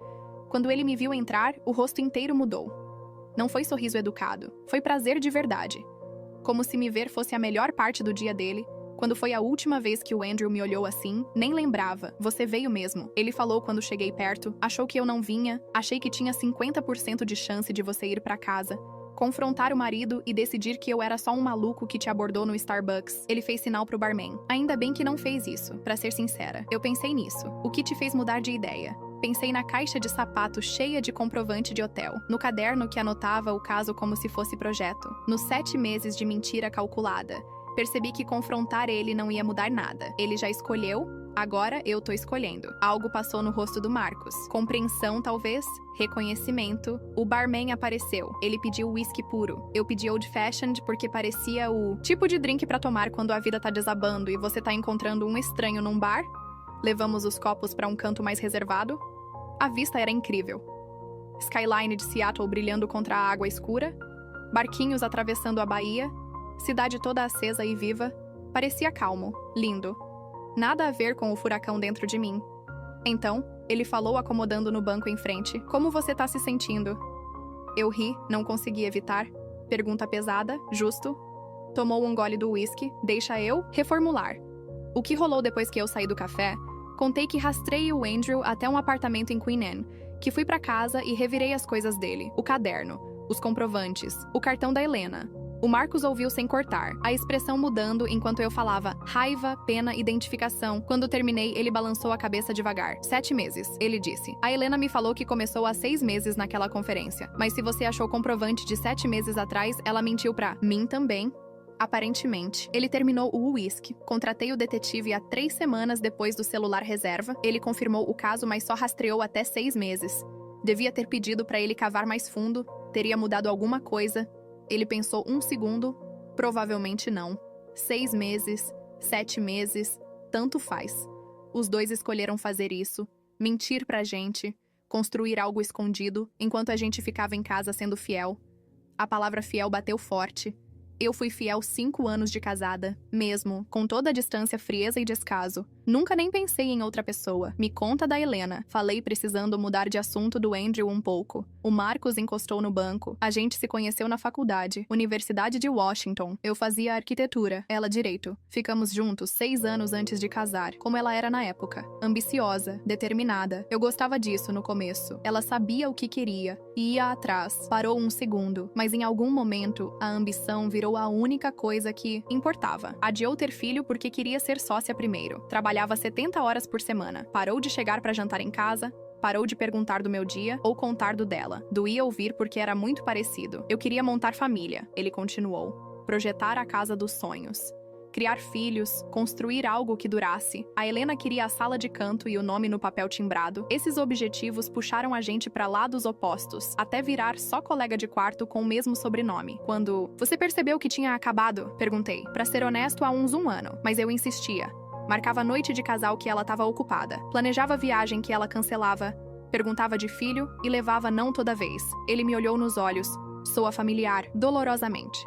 Quando ele me viu entrar, o rosto inteiro mudou. Não foi sorriso educado. Foi prazer de verdade. Como se me ver fosse a melhor parte do dia dele. Quando foi a última vez que o Andrew me olhou assim, nem lembrava. Você veio mesmo. Ele falou quando cheguei perto. Achou que eu não vinha. Achei que tinha 50% de chance de você ir pra casa. Confrontar o marido e decidir que eu era só um maluco que te abordou no Starbucks. Ele fez sinal pro barman. Ainda bem que não fez isso, pra ser sincera. Eu pensei nisso. O que te fez mudar de ideia? Pensei na caixa de sapato cheia de comprovante de hotel. No caderno que anotava o caso como se fosse projeto. Nos 7 meses de mentira calculada. Percebi que confrontar ele não ia mudar nada. Ele já escolheu, agora eu tô escolhendo. Algo passou no rosto do Marcos. Compreensão, talvez? Reconhecimento. O barman apareceu. Ele pediu whisky puro. Eu pedi old fashioned porque parecia o tipo de drink pra tomar quando a vida tá desabando e você tá encontrando um estranho num bar. Levamos os copos pra um canto mais reservado. A vista era incrível. Skyline de Seattle brilhando contra a água escura. Barquinhos atravessando a baía. Cidade toda acesa e viva, parecia calmo, lindo. Nada a ver com o furacão dentro de mim. Então, ele falou acomodando no banco em frente. Como você tá se sentindo? Eu ri, não consegui evitar. Pergunta pesada, justo. Tomou um gole do whisky, deixa eu reformular. O que rolou depois que eu saí do café? Contei que rastrei o Andrew até um apartamento em Queen Anne, que fui pra casa e revirei as coisas dele, o caderno, os comprovantes, o cartão da Helena. O Marcos ouviu sem cortar, a expressão mudando enquanto eu falava raiva, pena, identificação. Quando terminei, ele balançou a cabeça devagar. 7 meses, ele disse. A Helena me falou que começou há 6 meses naquela conferência. Mas se você achou comprovante de 7 meses atrás, ela mentiu pra mim também. Aparentemente, ele terminou o uísque. Contratei o detetive há 3 semanas depois do celular reserva. Ele confirmou o caso, mas só rastreou até 6 meses. Devia ter pedido pra ele cavar mais fundo. Teria mudado alguma coisa. Ele pensou 1 segundo, provavelmente não. 6 meses, 7 meses, tanto faz. Os dois escolheram fazer isso, mentir pra gente, construir algo escondido, enquanto a gente ficava em casa sendo fiel. A palavra fiel bateu forte. Eu fui fiel 5 anos de casada, mesmo, com toda a distância, frieza e descaso. Nunca nem pensei em outra pessoa. Me conta da Helena. Falei, precisando mudar de assunto do Andrew um pouco. O Marcos encostou no banco. A gente se conheceu na faculdade. Universidade de Washington. Eu fazia arquitetura, ela direito. Ficamos juntos 6 anos antes de casar, como ela era na época. Ambiciosa, determinada. Eu gostava disso no começo. Ela sabia o que queria e ia atrás. Parou um segundo, mas em algum momento, a ambição virou a única coisa que importava. Adiou ter filho porque queria ser sócia primeiro. Trabalhava 70 horas por semana. Parou de chegar para jantar em casa. Parou de perguntar do meu dia ou contar do dela. Doía ouvir porque era muito parecido. Eu queria montar família, ele continuou. Projetar a casa dos sonhos. Criar filhos, construir algo que durasse. A Helena queria a sala de canto e o nome no papel timbrado. Esses objetivos puxaram a gente para lados opostos, até virar só colega de quarto com o mesmo sobrenome. Quando você percebeu que tinha acabado? Perguntei. Para ser honesto, há uns 1 ano, mas eu insistia. Marcava noite de casal que ela estava ocupada. Planejava viagem que ela cancelava. Perguntava de filho e levava não toda vez. Ele me olhou nos olhos. Soa familiar, dolorosamente.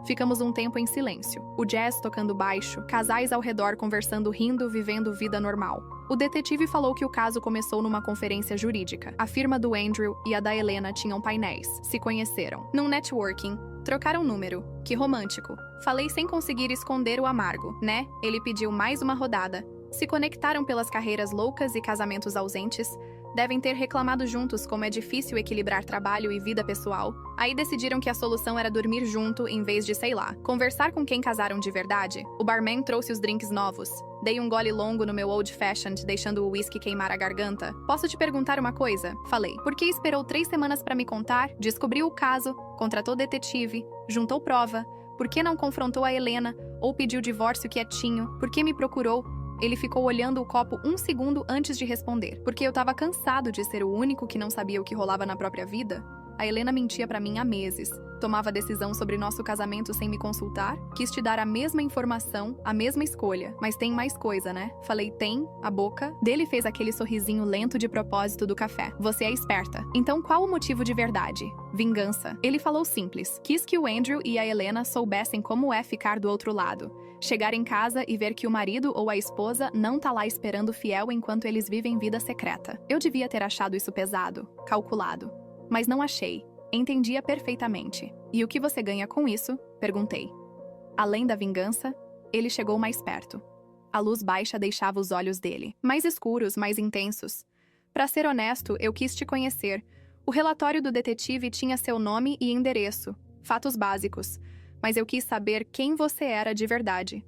Ficamos um tempo em silêncio. O jazz tocando baixo, casais ao redor conversando, rindo, vivendo vida normal. O detetive falou que o caso começou numa conferência jurídica. A firma do Andrew e a da Helena tinham painéis. Se conheceram. Num networking. Trocaram número. Que romântico. Falei sem conseguir esconder o amargo, né? Ele pediu mais uma rodada. Se conectaram pelas carreiras loucas e casamentos ausentes. Devem ter reclamado juntos como é difícil equilibrar trabalho e vida pessoal. Aí decidiram que a solução era dormir junto em vez de, sei lá, conversar com quem casaram de verdade. O barman trouxe os drinks novos. Dei um gole longo no meu old fashioned, deixando o whisky queimar a garganta. Posso te perguntar uma coisa? Falei. Por que esperou 3 semanas para me contar? Descobriu o caso, contratou detetive, juntou prova. Por que não confrontou a Helena ou pediu divórcio quietinho? Por que me procurou? Ele ficou olhando o copo 1 segundo antes de responder. Porque eu tava cansado de ser o único que não sabia o que rolava na própria vida? A Helena mentia pra mim há meses. Tomava decisão sobre nosso casamento sem me consultar. Quis te dar a mesma informação, a mesma escolha. Mas tem mais coisa, né? Falei, tem, a boca. Dele fez aquele sorrisinho lento de propósito do café. Você é esperta. Então qual o motivo de verdade? Vingança. Ele falou simples. Quis que o Andrew e a Helena soubessem como é ficar do outro lado. Chegar em casa e ver que o marido ou a esposa não tá lá esperando fiel enquanto eles vivem vida secreta. Eu devia ter achado isso pesado, calculado. Mas não achei. Entendia perfeitamente. E o que você ganha com isso? Perguntei. Além da vingança, ele chegou mais perto. A luz baixa deixava os olhos dele, mais escuros, mais intensos. Para ser honesto, eu quis te conhecer. O relatório do detetive tinha seu nome e endereço, fatos básicos. Mas eu quis saber quem você era de verdade.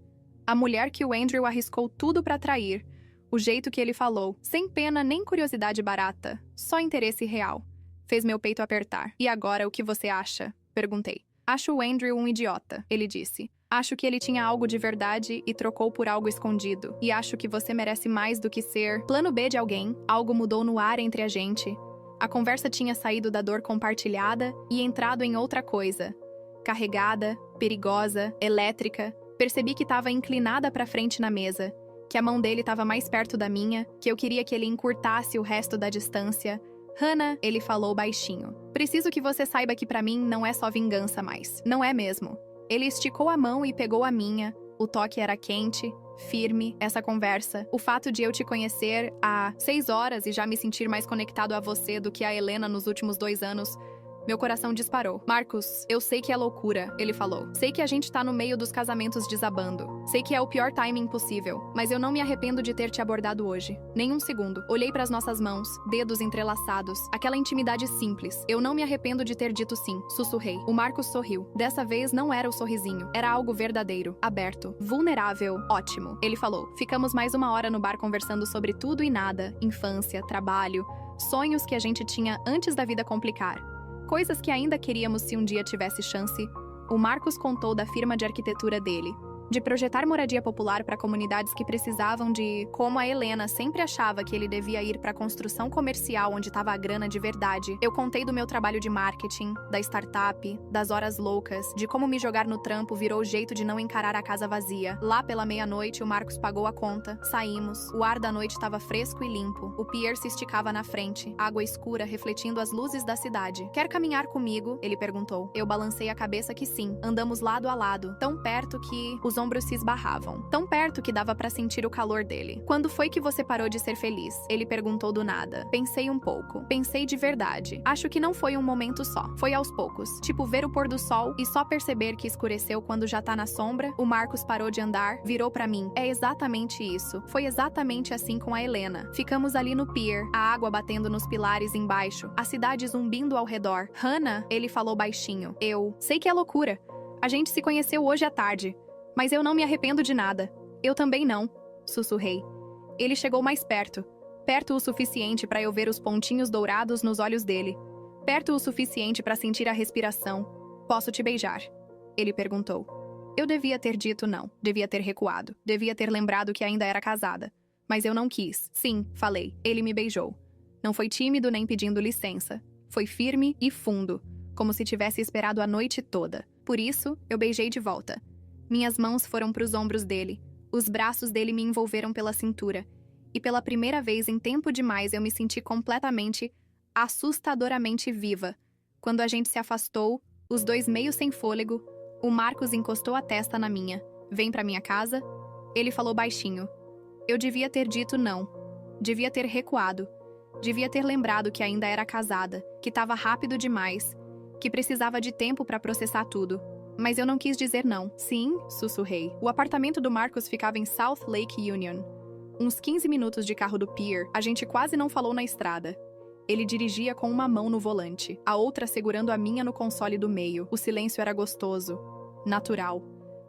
A mulher que o Andrew arriscou tudo para trair. O jeito que ele falou, sem pena nem curiosidade barata, só interesse real. Fez meu peito apertar. E agora, o que você acha? Perguntei. Acho o Andrew um idiota, ele disse. Acho que ele tinha algo de verdade e trocou por algo escondido. E acho que você merece mais do que ser plano B de alguém. Algo mudou no ar entre a gente. A conversa tinha saído da dor compartilhada e entrado em outra coisa. Carregada, perigosa, elétrica. Percebi que estava inclinada para frente na mesa. Que a mão dele estava mais perto da minha. Que eu queria que ele encurtasse o resto da distância. Hannah, ele falou baixinho. Preciso que você saiba que pra mim não é só vingança mais. Não é mesmo. Ele esticou a mão e pegou a minha. O toque era quente, firme, essa conversa. O fato de eu te conhecer há 6 horas e já me sentir mais conectado a você do que a Helena nos últimos 2 anos. Meu coração disparou. Marcos, eu sei que é loucura, ele falou. Sei que a gente tá no meio dos casamentos desabando. Sei que é o pior timing possível. Mas eu não me arrependo de ter te abordado hoje. Nem um segundo. Olhei pras nossas mãos, dedos entrelaçados. Aquela intimidade simples. Eu não me arrependo de ter dito sim. Sussurrei. O Marcos sorriu. Dessa vez não era o sorrisinho. Era algo verdadeiro, aberto, vulnerável. Ótimo. Ele falou. Ficamos mais 1 hora no bar conversando sobre tudo e nada. Infância, trabalho, sonhos que a gente tinha antes da vida complicar. Coisas que ainda queríamos se um dia tivesse chance. O Marcos contou da firma de arquitetura dele. De projetar moradia popular para comunidades que precisavam de... Como a Helena sempre achava que ele devia ir para a construção comercial onde estava a grana de verdade. Eu contei do meu trabalho de marketing, da startup, das horas loucas, de como me jogar no trampo virou o jeito de não encarar a casa vazia. Lá pela meia-noite, o Marcos pagou a conta. Saímos. O ar da noite estava fresco e limpo. O pier se esticava na frente, água escura refletindo as luzes da cidade. Quer caminhar comigo? Ele perguntou. Eu balancei a cabeça que sim. Andamos lado a lado, tão perto que... Os Nossos ombros se esbarravam, tão perto que dava pra sentir o calor dele. Quando foi que você parou de ser feliz? Ele perguntou do nada. Pensei um pouco. Pensei de verdade. Acho que não foi um momento só. Foi aos poucos. Tipo ver o pôr do sol e só perceber que escureceu quando já tá na sombra. O Marcos parou de andar, virou pra mim. É exatamente isso. Foi exatamente assim com a Helena. Ficamos ali no pier, a água batendo nos pilares embaixo, a cidade zumbindo ao redor. Hannah, ele falou baixinho. Eu sei que é loucura. A gente se conheceu hoje à tarde, mas eu não me arrependo de nada. Eu também não, sussurrei. Ele chegou mais perto. Perto o suficiente para eu ver os pontinhos dourados nos olhos dele. Perto o suficiente para sentir a respiração. Posso te beijar? Ele perguntou. Eu devia ter dito não, devia ter recuado, devia ter lembrado que ainda era casada. Mas eu não quis. Sim, falei. Ele me beijou. Não foi tímido nem pedindo licença. Foi firme e fundo, como se tivesse esperado a noite toda. Por isso, eu beijei de volta. Minhas mãos foram para os ombros dele. Os braços dele me envolveram pela cintura. E pela primeira vez em tempo demais eu me senti completamente, assustadoramente viva. Quando a gente se afastou, os dois meio sem fôlego, o Marcos encostou a testa na minha. Vem pra minha casa? Ele falou baixinho. Eu devia ter dito não. Devia ter recuado. Devia ter lembrado que ainda era casada, que estava rápido demais, que precisava de tempo para processar tudo. Mas eu não quis dizer não. Sim, sussurrei. O apartamento do Marcos ficava em South Lake Union. Uns 15 minutos de carro do pier, a gente quase não falou na estrada. Ele dirigia com uma mão no volante, a outra segurando a minha no console do meio. O silêncio era gostoso, natural.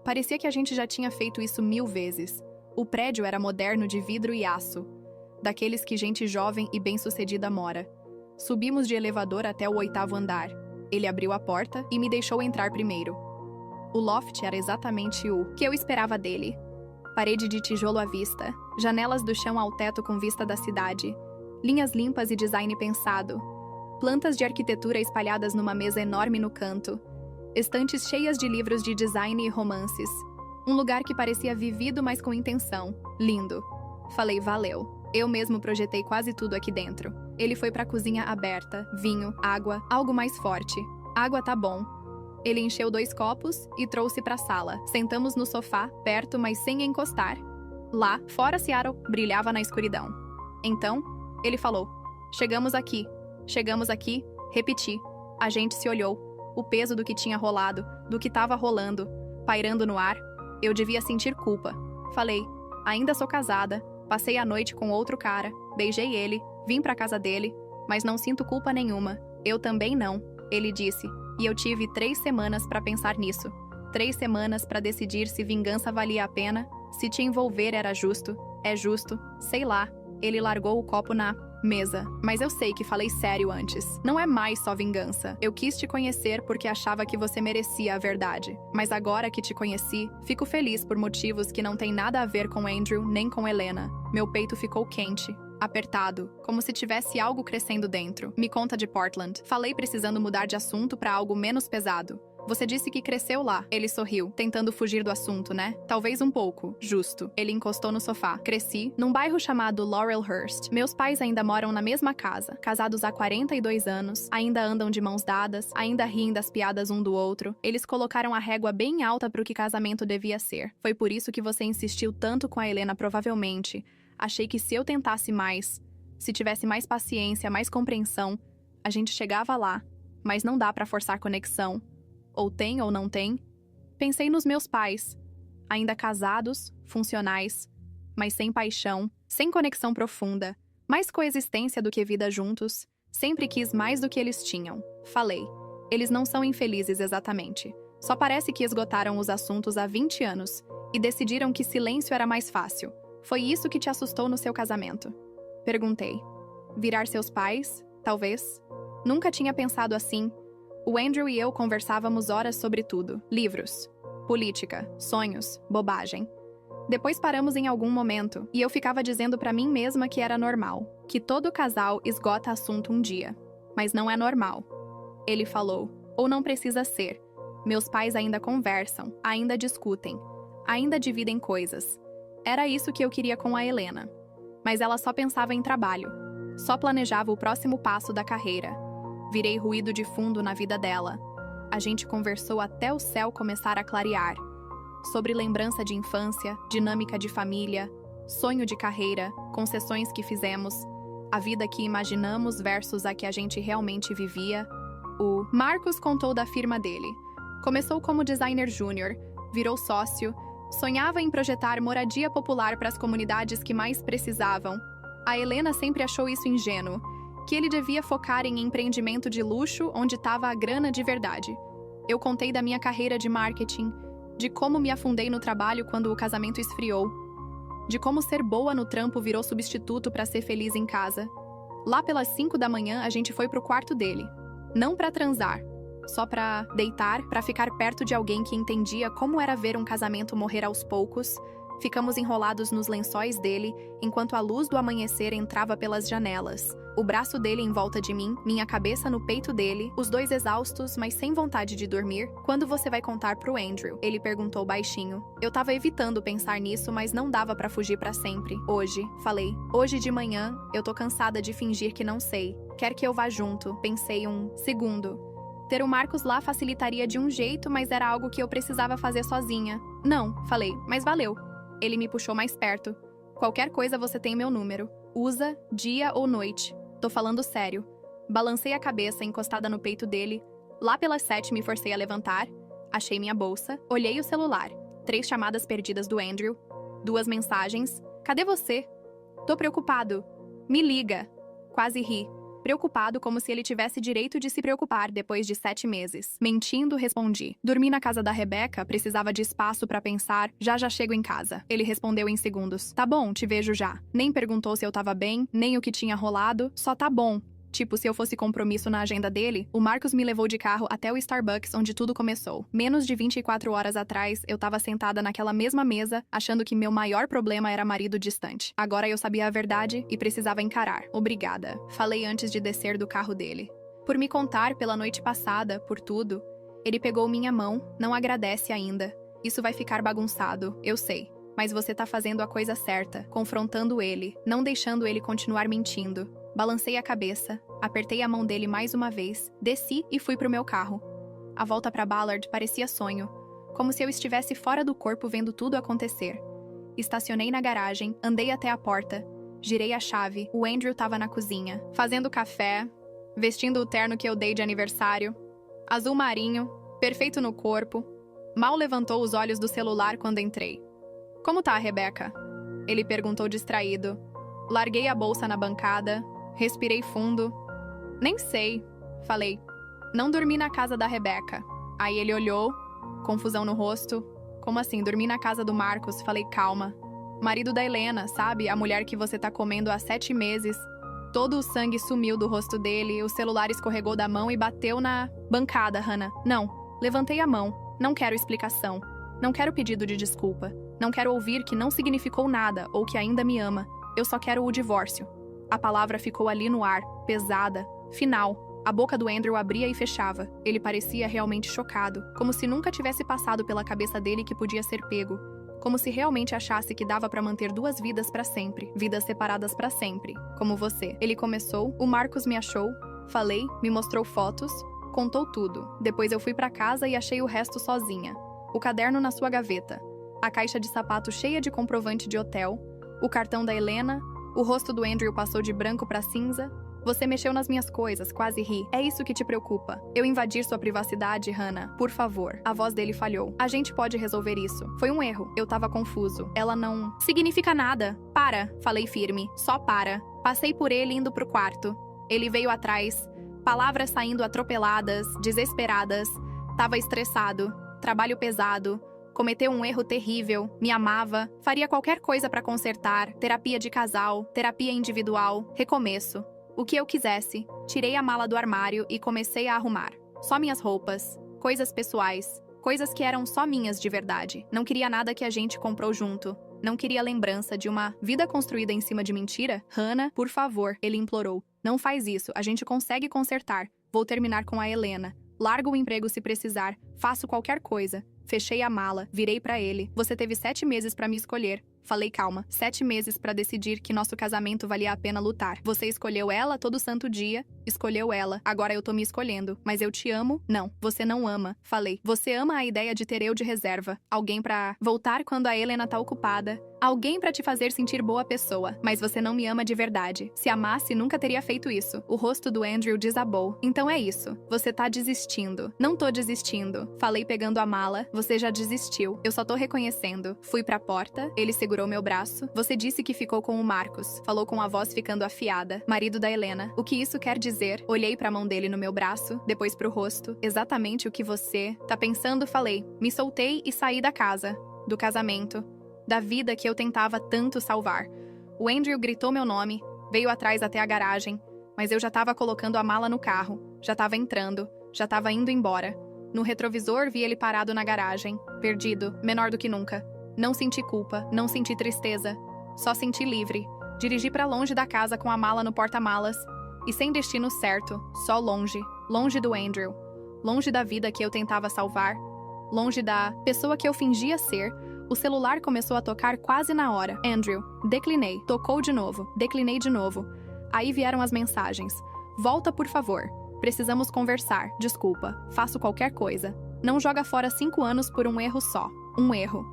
Parecia que a gente já tinha feito isso 1000 vezes. O prédio era moderno de vidro e aço, daqueles que gente jovem e bem-sucedida mora. Subimos de elevador até o 8º andar. Ele abriu a porta e me deixou entrar primeiro. O loft era exatamente o que eu esperava dele. Parede de tijolo à vista, janelas do chão ao teto com vista da cidade, linhas limpas e design pensado, plantas de arquitetura espalhadas numa mesa enorme no canto, estantes cheias de livros de design e romances. Um lugar que parecia vivido, mas com intenção. Lindo. Falei, valeu. Eu mesmo projetei quase tudo aqui dentro. Ele foi pra cozinha aberta, vinho, água, algo mais forte. Água tá bom. Ele encheu 2 copos e trouxe pra sala. Sentamos no sofá, perto, mas sem encostar. Lá, fora Seattle, brilhava na escuridão. Então, ele falou, chegamos aqui. Chegamos aqui, repeti. A gente se olhou. O peso do que tinha rolado, do que tava rolando, pairando no ar. Eu devia sentir culpa. Falei, ainda sou casada, passei a noite com outro cara, beijei ele, vim pra casa dele, mas não sinto culpa nenhuma. Eu também não, ele disse. E eu tive 3 semanas pra pensar nisso. 3 semanas pra decidir se vingança valia a pena, se te envolver era justo, é justo, sei lá. Ele largou o copo na mesa. Mas eu sei que falei sério antes. Não é mais só vingança. Eu quis te conhecer porque achava que você merecia a verdade. Mas agora que te conheci, fico feliz por motivos que não têm nada a ver com Andrew nem com Helena. Meu peito ficou quente, apertado, como se tivesse algo crescendo dentro. Me conta de Portland. Falei precisando mudar de assunto para algo menos pesado. Você disse que cresceu lá. Ele sorriu, tentando fugir do assunto, né? Talvez um pouco. Justo. Ele encostou no sofá. Cresci num bairro chamado Laurelhurst. Meus pais ainda moram na mesma casa, casados há 42 anos, ainda andam de mãos dadas, ainda riem das piadas um do outro. Eles colocaram a régua bem alta para o que casamento devia ser. Foi por isso que você insistiu tanto com a Helena, provavelmente. Achei que se eu tentasse mais, se tivesse mais paciência, mais compreensão, a gente chegava lá. Mas não dá pra forçar conexão. Ou tem ou não tem. Pensei nos meus pais, ainda casados, funcionais, mas sem paixão, sem conexão profunda, mais coexistência do que vida juntos. Sempre quis mais do que eles tinham. Falei, eles não são infelizes exatamente. Só parece que esgotaram os assuntos há 20 anos e decidiram que silêncio era mais fácil. Foi isso que te assustou no seu casamento? Perguntei. Virar seus pais? Talvez. Nunca tinha pensado assim. O Andrew e eu conversávamos horas sobre tudo. Livros, política, sonhos, bobagem. Depois paramos em algum momento e eu ficava dizendo pra mim mesma que era normal, que todo casal esgota assunto um dia. Mas não é normal. Ele falou, ou não precisa ser. Meus pais ainda conversam, ainda discutem, ainda dividem coisas. Era isso que eu queria com a Helena. Mas ela só pensava em trabalho. Só planejava o próximo passo da carreira. Virei ruído de fundo na vida dela. A gente conversou até o céu começar a clarear. sobre lembrança de infância, dinâmica de família, sonho de carreira, concessões que fizemos, a vida que imaginamos versus a que a gente realmente vivia. O Marcos contou da firma dele. Começou como designer júnior, virou sócio, sonhava em projetar moradia popular para as comunidades que mais precisavam. A Helena sempre achou isso ingênuo, que ele devia focar em empreendimento de luxo onde estava a grana de verdade. Eu contei da minha carreira de marketing, de como me afundei no trabalho quando o casamento esfriou, de como ser boa no trampo virou substituto para ser feliz em casa. Lá pelas 5 da manhã, a gente foi pro quarto dele. Não para transar, só para deitar, para ficar perto de alguém que entendia como era ver um casamento morrer aos poucos. Ficamos enrolados nos lençóis dele, enquanto a luz do amanhecer entrava pelas janelas. O braço dele em volta de mim, minha cabeça no peito dele, os dois exaustos, mas sem vontade de dormir. Quando você vai contar pro Andrew? Ele perguntou baixinho. Eu tava evitando pensar nisso, mas não dava pra fugir pra sempre. Hoje, falei. Hoje de manhã, eu tô cansada de fingir que não sei. Quer que eu vá junto? Pensei um segundo. Ter o Marcos lá facilitaria de um jeito, mas era algo que eu precisava fazer sozinha. Não, falei, mas valeu. Ele me puxou mais perto. Qualquer coisa você tem meu número. Usa, dia ou noite. Tô falando sério. Balancei a cabeça encostada no peito dele. Lá pelas 7 me forcei a levantar. Achei minha bolsa. Olhei o celular. 3 chamadas perdidas do Andrew. 2 mensagens. Cadê você? Tô preocupado. Me liga. Quase ri. Preocupado como se ele tivesse direito de se preocupar depois de 7 meses. Mentindo, respondi. Dormi na casa da Rebeca, precisava de espaço pra pensar. Já chego em casa. Ele respondeu em segundos. Tá bom, te vejo já. Nem perguntou se eu tava bem, nem o que tinha rolado. Só tá bom. Tipo, se eu fosse compromisso na agenda dele, o Marcos me levou de carro até o Starbucks onde tudo começou. Menos de 24 horas atrás, eu tava sentada naquela mesma mesa, achando que meu maior problema era marido distante. Agora eu sabia a verdade e precisava encarar. Obrigada. Falei antes de descer do carro dele. Por me contar pela noite passada, por tudo. Ele pegou minha mão, não agradece ainda. Isso vai ficar bagunçado, eu sei. Mas você tá fazendo a coisa certa, confrontando ele, não deixando ele continuar mentindo. Balancei a cabeça, apertei a mão dele mais uma vez, desci e fui pro meu carro. A volta pra Ballard parecia sonho, como se eu estivesse fora do corpo vendo tudo acontecer. Estacionei na garagem, andei até a porta, girei a chave, o Andrew tava na cozinha, fazendo café, vestindo o terno que eu dei de aniversário, azul marinho, perfeito no corpo. Mal levantou os olhos do celular quando entrei. Como tá, Rebeca? Ele perguntou distraído. Larguei a bolsa na bancada, respirei fundo. Nem sei, falei. Não dormi na casa da Rebeca. Aí ele olhou, confusão no rosto. Como assim, dormi na casa do Marcos? Falei, calma. Marido da Helena, sabe? A mulher que você tá comendo há 7 meses. Todo o sangue sumiu do rosto dele, o celular escorregou da mão e bateu na bancada, Hannah. Não, levantei a mão. Não quero explicação. Não quero pedido de desculpa. Não quero ouvir que não significou nada ou que ainda me ama. Eu só quero o divórcio. A palavra ficou ali no ar, pesada, final. A boca do Andrew abria e fechava. Ele parecia realmente chocado, como se nunca tivesse passado pela cabeça dele que podia ser pego. Como se realmente achasse que dava pra manter 2 vidas pra sempre, vidas separadas pra sempre, como você. Ele começou, o Marcos me achou, falei, me mostrou fotos, contou tudo. Depois eu fui pra casa e achei o resto sozinha. O caderno na sua gaveta, a caixa de sapato cheia de comprovante de hotel, o cartão da Helena, o rosto do Andrew passou de branco pra cinza. Você mexeu nas minhas coisas, quase ri. É isso que te preocupa. Eu invadir sua privacidade, Hannah. Por favor. A voz dele falhou. A gente pode resolver isso. Foi um erro. Eu tava confuso. Ela não... Significa nada. Para. Falei firme. Só para. Passei por ele indo pro quarto. Ele veio atrás. Palavras saindo atropeladas, desesperadas. Tava estressado. Trabalho pesado. Cometeu um erro terrível, me amava, faria qualquer coisa pra consertar, terapia de casal, terapia individual, recomeço. O que eu quisesse. Tirei a mala do armário e comecei a arrumar. Só minhas roupas, coisas pessoais, coisas que eram só minhas de verdade. Não queria nada que a gente comprou junto. Não queria lembrança de uma vida construída em cima de mentira. Hannah, por favor, ele implorou. Não faz isso, a gente consegue consertar. Vou terminar com a Helena. Largo o emprego se precisar, faço qualquer coisa. Fechei a mala, virei pra ele. Você teve 7 meses pra me escolher. Falei calma. 7 meses pra decidir que nosso casamento valia a pena lutar. Você escolheu ela todo santo dia. Escolheu ela. Agora eu tô me escolhendo. Mas eu te amo? Não. Você não ama. Falei. Você ama a ideia de ter eu de reserva. Alguém pra voltar quando a Helena tá ocupada. Alguém pra te fazer sentir boa pessoa. Mas você não me ama de verdade. Se amasse, nunca teria feito isso. O rosto do Andrew desabou. Então é isso. Você tá desistindo. Não tô desistindo. Falei pegando a mala. Você já desistiu. Eu só tô reconhecendo. Fui pra porta. Ele segurou meu braço. Você disse que ficou com o Marcos. Falou com a voz ficando afiada. Marido da Helena. O que isso quer dizer? Olhei pra mão dele no meu braço. Depois pro rosto. Exatamente o que você tá pensando, falei. Me soltei e saí da casa. Do casamento. Da vida que eu tentava tanto salvar. O Andrew gritou meu nome, veio atrás até a garagem, mas eu já tava colocando a mala no carro, já tava entrando, já tava indo embora. No retrovisor vi ele parado na garagem, perdido, menor do que nunca. Não senti culpa, não senti tristeza, só senti livre. Dirigi pra longe da casa com a mala no porta-malas e sem destino certo, só longe, longe do Andrew, longe da vida que eu tentava salvar, longe da pessoa que eu fingia ser. O celular começou a tocar quase na hora. Andrew. Declinei. Tocou de novo. Declinei de novo. Aí vieram as mensagens. Volta, por favor. Precisamos conversar. Desculpa. Faço qualquer coisa. Não joga fora 5 anos por um erro só. Um erro.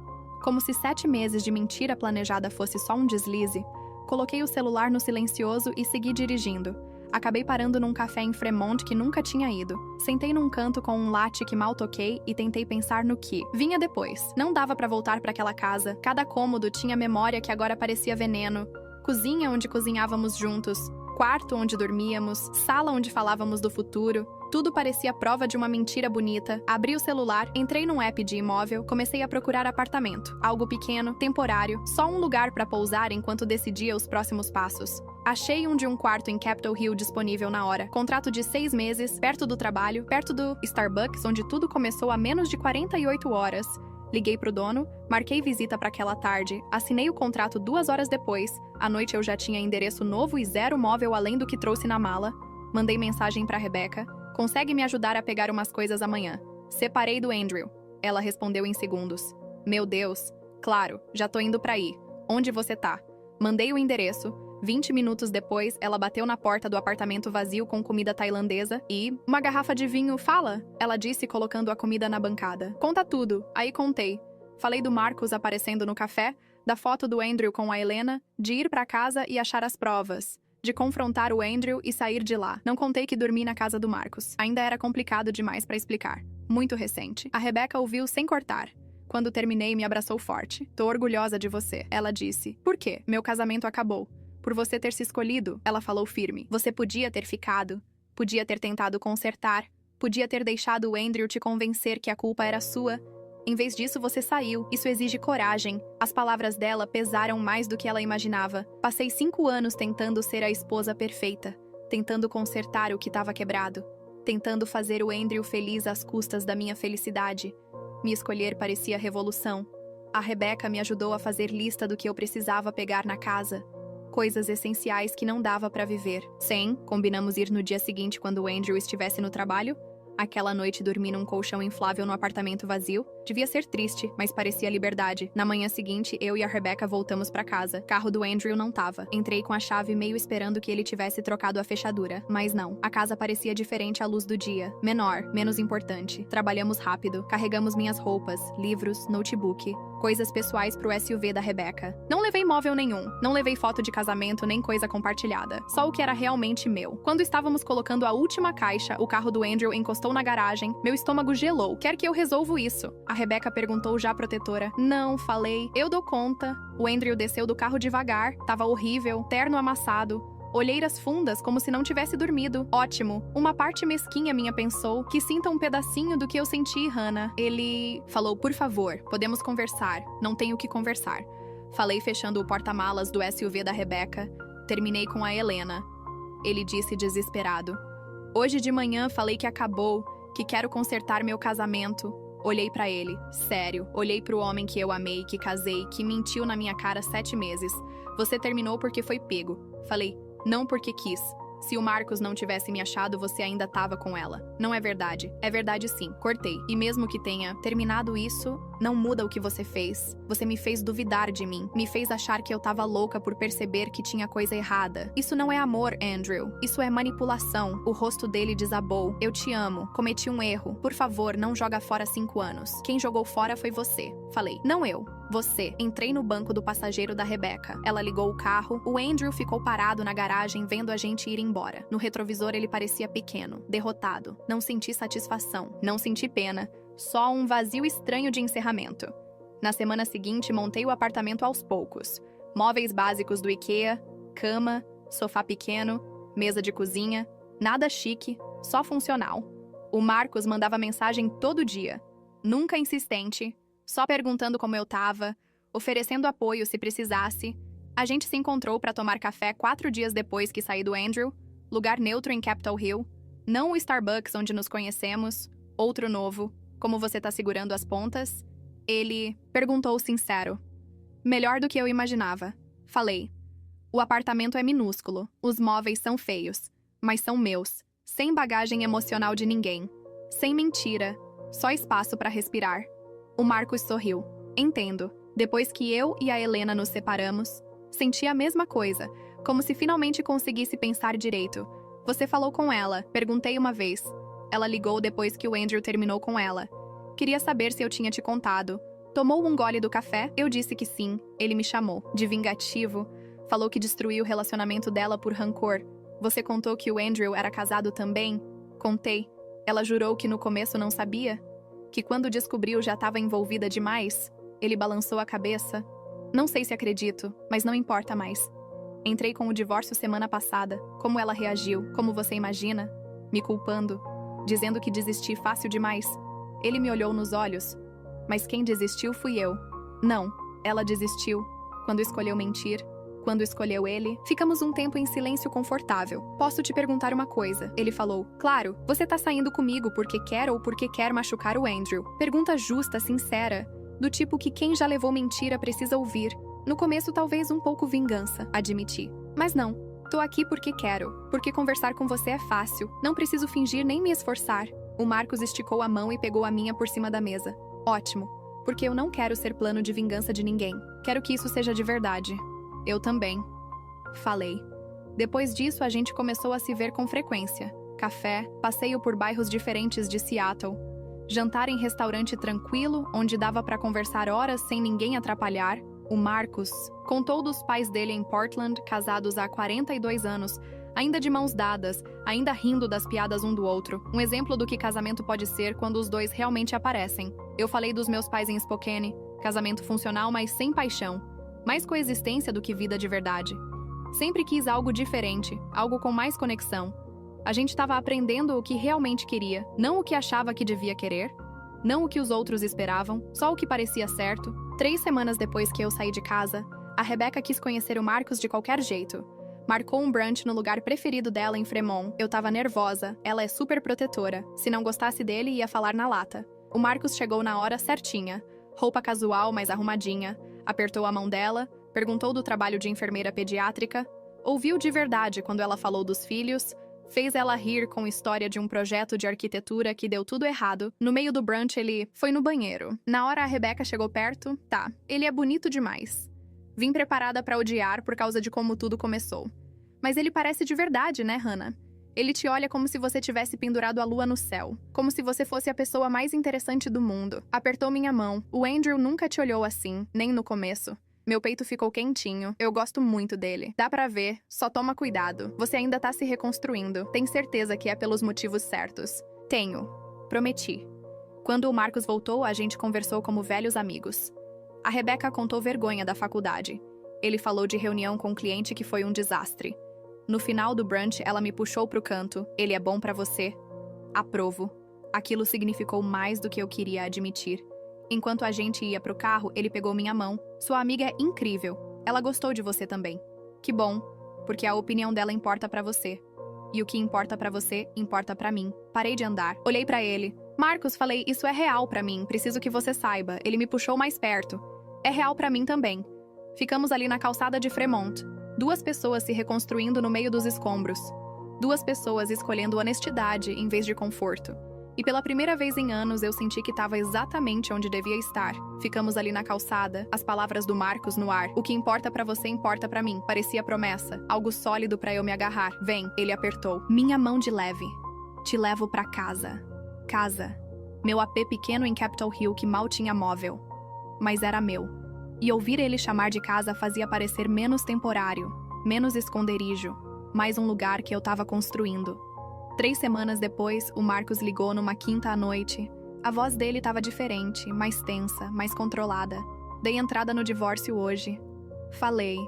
Como se 7 meses de mentira planejada fosse só um deslize, coloquei o celular no silencioso e segui dirigindo. Acabei parando num café em Fremont que nunca tinha ido. Sentei num canto com um latte que mal toquei e tentei pensar no que vinha depois. Não dava pra voltar pra aquela casa. Cada cômodo tinha memória que agora parecia veneno. Cozinha onde cozinhávamos juntos. Quarto onde dormíamos. Sala onde falávamos do futuro. Tudo parecia prova de uma mentira bonita. Abri o celular, entrei num app de imóvel, comecei a procurar apartamento. Algo pequeno, temporário, só um lugar pra pousar enquanto decidia os próximos passos. Achei um de um quarto em Capitol Hill disponível na hora. Contrato de 6 meses, perto do trabalho, perto do Starbucks, onde tudo começou a menos de 48 horas. Liguei pro dono, marquei visita para aquela tarde, assinei o contrato 2 horas depois. À noite eu já tinha endereço novo e 0 móvel além do que trouxe na mala. Mandei mensagem pra Rebecca. Consegue me ajudar a pegar umas coisas amanhã? Separei do Andrew. Ela respondeu em segundos. Meu Deus. Claro, já tô indo pra aí. Onde você tá? Mandei o endereço. 20 minutos depois, ela bateu na porta do apartamento vazio com comida tailandesa e... Uma garrafa de vinho, fala? Ela disse colocando a comida na bancada. Conta tudo. Aí contei. Falei do Marcos aparecendo no café, da foto do Andrew com a Helena, de ir pra casa e achar as provas, de confrontar o Andrew e sair de lá. Não contei que dormi na casa do Marcos. Ainda era complicado demais pra explicar. Muito recente. A Rebecca ouviu sem cortar. Quando terminei, me abraçou forte. Tô orgulhosa de você. Ela disse. Por quê? Meu casamento acabou. Por você ter se escolhido, ela falou firme. Você podia ter ficado. Podia ter tentado consertar. Podia ter deixado o Andrew te convencer que a culpa era sua. Em vez disso, você saiu. Isso exige coragem. As palavras dela pesaram mais do que ela imaginava. Passei 5 anos tentando ser a esposa perfeita. Tentando consertar o que estava quebrado. Tentando fazer o Andrew feliz às custas da minha felicidade. Me escolher parecia revolução. A Rebecca me ajudou a fazer lista do que eu precisava pegar na casa. Coisas essenciais que não dava pra viver. Sim, combinamos ir no dia seguinte quando o Andrew estivesse no trabalho. Aquela noite dormi num colchão inflável no apartamento vazio. Devia ser triste, mas parecia liberdade. Na manhã seguinte, eu e a Rebecca voltamos pra casa. Carro do Andrew não tava. Entrei com a chave meio esperando que ele tivesse trocado a fechadura. Mas não. A casa parecia diferente à luz do dia. Menor, menos importante. Trabalhamos rápido. Carregamos minhas roupas, livros, notebook. Coisas pessoais pro SUV da Rebecca. Não levei móvel nenhum. Não levei foto de casamento nem coisa compartilhada. Só o que era realmente meu. Quando estávamos colocando a última caixa, o carro do Andrew encostou na garagem. Meu estômago gelou. Quer que eu resolvo isso? A Rebecca perguntou já protetora. Não, falei. Eu dou conta. O Andrew desceu do carro devagar. Tava horrível. Terno amassado. Olheiras fundas, como se não tivesse dormido. Ótimo. Uma parte mesquinha minha pensou. Que sinta um pedacinho do que eu senti, Hannah. Ele falou, por favor, podemos conversar. Não tenho o que conversar. Falei fechando o porta-malas do SUV da Rebecca. Terminei com a Helena. Ele disse desesperado. Hoje de manhã falei que acabou, que quero consertar meu casamento. Olhei pra ele, sério. Olhei pro homem que eu amei, que casei, que mentiu na minha cara 7 meses. Você terminou porque foi pego. Falei, não porque quis. Se o Marcos não tivesse me achado, você ainda tava com ela. Não é verdade. É verdade sim. Cortei. E mesmo que tenha terminado isso, não muda o que você fez. Você me fez duvidar de mim. Me fez achar que eu tava louca por perceber que tinha coisa errada. Isso não é amor, Andrew. Isso é manipulação. O rosto dele desabou. Eu te amo. Cometi um erro. Por favor, não joga fora 5 anos. Quem jogou fora foi você. Falei. Não eu. Você. Entrei no banco do passageiro da Rebecca. Ela ligou o carro. O Andrew ficou parado na garagem vendo a gente ir embora. No retrovisor ele parecia pequeno, derrotado. Não senti satisfação. Não senti pena. Só um vazio estranho de encerramento. Na semana seguinte, montei o apartamento aos poucos. Móveis básicos do IKEA, cama, sofá pequeno, mesa de cozinha. Nada chique, só funcional. O Marcos mandava mensagem todo dia. Nunca insistente. Só perguntando como eu tava, oferecendo apoio se precisasse. A gente se encontrou para tomar café 4 dias depois que saí do Andrew, lugar neutro em Capitol Hill, não o Starbucks onde nos conhecemos, outro novo, como você tá segurando as pontas? Ele perguntou sincero. Melhor do que eu imaginava. Falei. O apartamento é minúsculo, os móveis são feios, mas são meus, sem bagagem emocional de ninguém, sem mentira, só espaço para respirar. O Marcos sorriu. Entendo. Depois que eu e a Helena nos separamos, senti a mesma coisa, como se finalmente conseguisse pensar direito. Você falou com ela, perguntei uma vez. Ela ligou depois que o Andrew terminou com ela. Queria saber se eu tinha te contado. Tomou um gole do café? Eu disse que sim. Ele me chamou de vingativo. Falou que destruiu o relacionamento dela por rancor. Você contou que o Andrew era casado também? Contei. Ela jurou que no começo não sabia? Que quando descobriu já estava envolvida demais? Ele balançou a cabeça. Não sei se acredito, mas não importa mais. Entrei com o divórcio semana passada. Como ela reagiu? Como você imagina? Me culpando. Dizendo que desisti fácil demais. Ele me olhou nos olhos. Mas quem desistiu fui eu. Não, ela desistiu. Quando escolheu mentir. Quando escolheu ele, ficamos um tempo em silêncio confortável. Posso te perguntar uma coisa? Ele falou. Claro, você tá saindo comigo porque quer ou porque quer machucar o Andrew. Pergunta justa, sincera. Do tipo que quem já levou mentira precisa ouvir. No começo, talvez um pouco vingança, admiti. Mas não. Tô aqui porque quero. Porque conversar com você é fácil. Não preciso fingir nem me esforçar. O Marcos esticou a mão e pegou a minha por cima da mesa. Ótimo. Porque eu não quero ser plano de vingança de ninguém. Quero que isso seja de verdade. Eu também. Falei. Depois disso, a gente começou a se ver com frequência. Café, passeio por bairros diferentes de Seattle. Jantar em restaurante tranquilo, onde dava para conversar horas sem ninguém atrapalhar. O Marcos contou dos pais dele em Portland, casados há 42 anos, ainda de mãos dadas, ainda rindo das piadas um do outro. Um exemplo do que casamento pode ser quando os dois realmente aparecem. Eu falei dos meus pais em Spokane, casamento funcional, mas sem paixão. Mais coexistência do que vida de verdade. Sempre quis algo diferente, algo com mais conexão. A gente estava aprendendo o que realmente queria, não o que achava que devia querer, não o que os outros esperavam, só o que parecia certo. 3 semanas depois que eu saí de casa, a Rebecca quis conhecer o Marcos de qualquer jeito. Marcou um brunch no lugar preferido dela em Fremont. Eu tava nervosa, ela é super protetora. Se não gostasse dele, ia falar na lata. O Marcos chegou na hora certinha. Roupa casual, mas arrumadinha. Apertou a mão dela, perguntou do trabalho de enfermeira pediátrica, ouviu de verdade quando ela falou dos filhos, fez ela rir com a história de um projeto de arquitetura que deu tudo errado. No meio do brunch, ele foi no banheiro. Na hora, a Rebecca chegou perto. Tá, ele é bonito demais. Vim preparada pra odiar por causa de como tudo começou. Mas ele parece de verdade, né, Hannah? Ele te olha como se você tivesse pendurado a lua no céu. Como se você fosse a pessoa mais interessante do mundo. Apertou minha mão. O Andrew nunca te olhou assim, nem no começo. Meu peito ficou quentinho. Eu gosto muito dele. Dá pra ver. Só toma cuidado. Você ainda tá se reconstruindo. Tem certeza que é pelos motivos certos. Tenho. Prometi. Quando o Marcos voltou, a gente conversou como velhos amigos. A Rebecca contou vergonha da faculdade. Ele falou de reunião com um cliente que foi um desastre. No final do brunch, ela me puxou pro canto. Ele é bom pra você? Aprovo. Aquilo significou mais do que eu queria admitir. Enquanto a gente ia pro carro, ele pegou minha mão. Sua amiga é incrível. Ela gostou de você também. Que bom, porque a opinião dela importa pra você. E o que importa pra você, importa pra mim. Parei de andar. Olhei pra ele. Marcos, falei, isso é real pra mim. Preciso que você saiba. Ele me puxou mais perto. É real pra mim também. Ficamos ali na calçada de Fremont. 2 pessoas se reconstruindo no meio dos escombros. Duas pessoas escolhendo honestidade em vez de conforto. E pela primeira vez em anos eu senti que estava exatamente onde devia estar. Ficamos ali na calçada, as palavras do Marcos no ar. O que importa pra você importa pra mim. Parecia promessa, algo sólido pra eu me agarrar. Vem, ele apertou. Minha mão de leve. Te levo pra casa. Casa. Meu AP pequeno em Capitol Hill que mal tinha móvel. Mas era meu. E ouvir ele chamar de casa fazia parecer menos temporário, menos esconderijo, mais um lugar que eu tava construindo. 3 semanas depois, o Marcos ligou numa quinta à noite. A voz dele estava diferente, mais tensa, mais controlada. Dei entrada no divórcio hoje. Falei.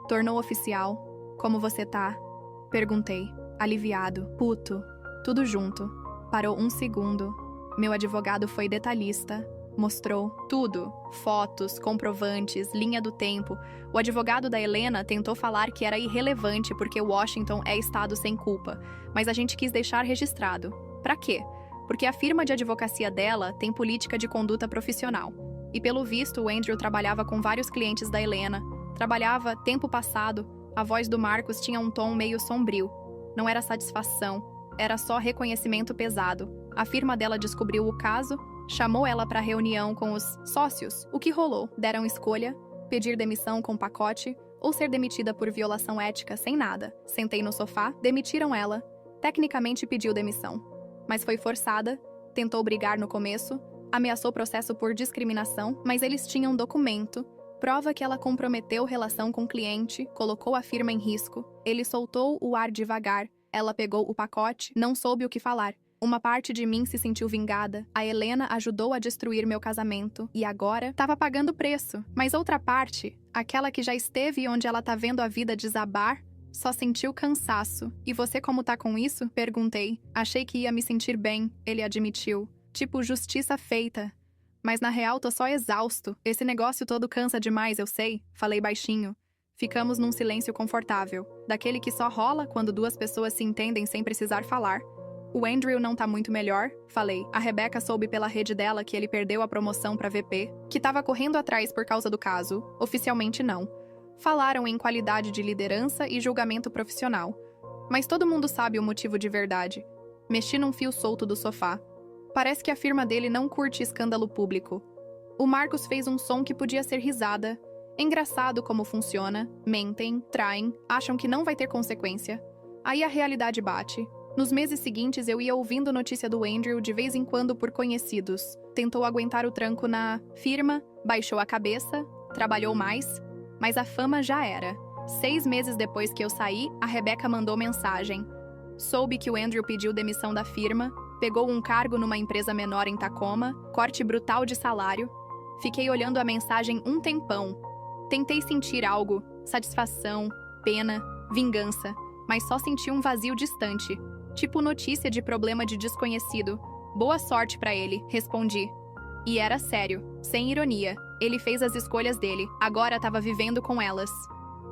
Tornou oficial. Como você tá? Perguntei. Aliviado. Puto. Tudo junto. Parou um segundo. Meu advogado foi detalhista. Mostrou tudo. Fotos, comprovantes, linha do tempo. O advogado da Helena tentou falar que era irrelevante porque Washington é estado sem culpa, mas a gente quis deixar registrado. Pra quê? Porque a firma de advocacia dela tem política de conduta profissional. E pelo visto, o Andrew trabalhava com vários clientes da Helena. Trabalhava tempo passado. A voz do Marcos tinha um tom meio sombrio. Não era satisfação, era só reconhecimento pesado. A firma dela descobriu o caso, chamou ela para reunião com os sócios. O que rolou? Deram escolha: pedir demissão com pacote ou ser demitida por violação ética sem nada. Sentei no sofá, demitiram ela. Tecnicamente pediu demissão, mas foi forçada, tentou brigar no começo, ameaçou processo por discriminação, mas eles tinham documento, prova que ela comprometeu relação com o cliente, colocou a firma em risco. Ele soltou o ar devagar, ela pegou o pacote, não soube o que falar. Uma parte de mim se sentiu vingada. A Helena ajudou a destruir meu casamento e agora estava pagando preço. Mas outra parte, aquela que já esteve onde ela tá vendo a vida desabar, só sentiu cansaço. E você como tá com isso? Perguntei. Achei que ia me sentir bem, ele admitiu. Tipo, justiça feita. Mas na real tô só exausto. Esse negócio todo cansa demais, eu sei. Falei baixinho. Ficamos num silêncio confortável. Daquele que só rola quando duas pessoas se entendem sem precisar falar. O Andrew não tá muito melhor, falei. A Rebecca soube pela rede dela que ele perdeu a promoção pra VP, que tava correndo atrás por causa do caso. Oficialmente não. Falaram em qualidade de liderança e julgamento profissional. Mas todo mundo sabe o motivo de verdade. Mexi num fio solto do sofá. Parece que a firma dele não curte escândalo público. O Marcos fez um som que podia ser risada. Engraçado como funciona. Mentem, traem, acham que não vai ter consequência. Aí a realidade bate. Nos meses seguintes, eu ia ouvindo notícia do Andrew de vez em quando por conhecidos. Tentou aguentar o tranco na firma, baixou a cabeça, trabalhou mais, mas a fama já era. 6 meses depois que eu saí, a Rebecca mandou mensagem. Soube que o Andrew pediu demissão da firma, pegou um cargo numa empresa menor em Tacoma, corte brutal de salário. Fiquei olhando a mensagem um tempão. Tentei sentir algo, satisfação, pena, vingança, mas só senti um vazio distante. Tipo notícia de problema de desconhecido. Boa sorte pra ele, respondi. E era sério, sem ironia. Ele fez as escolhas dele, agora tava vivendo com elas.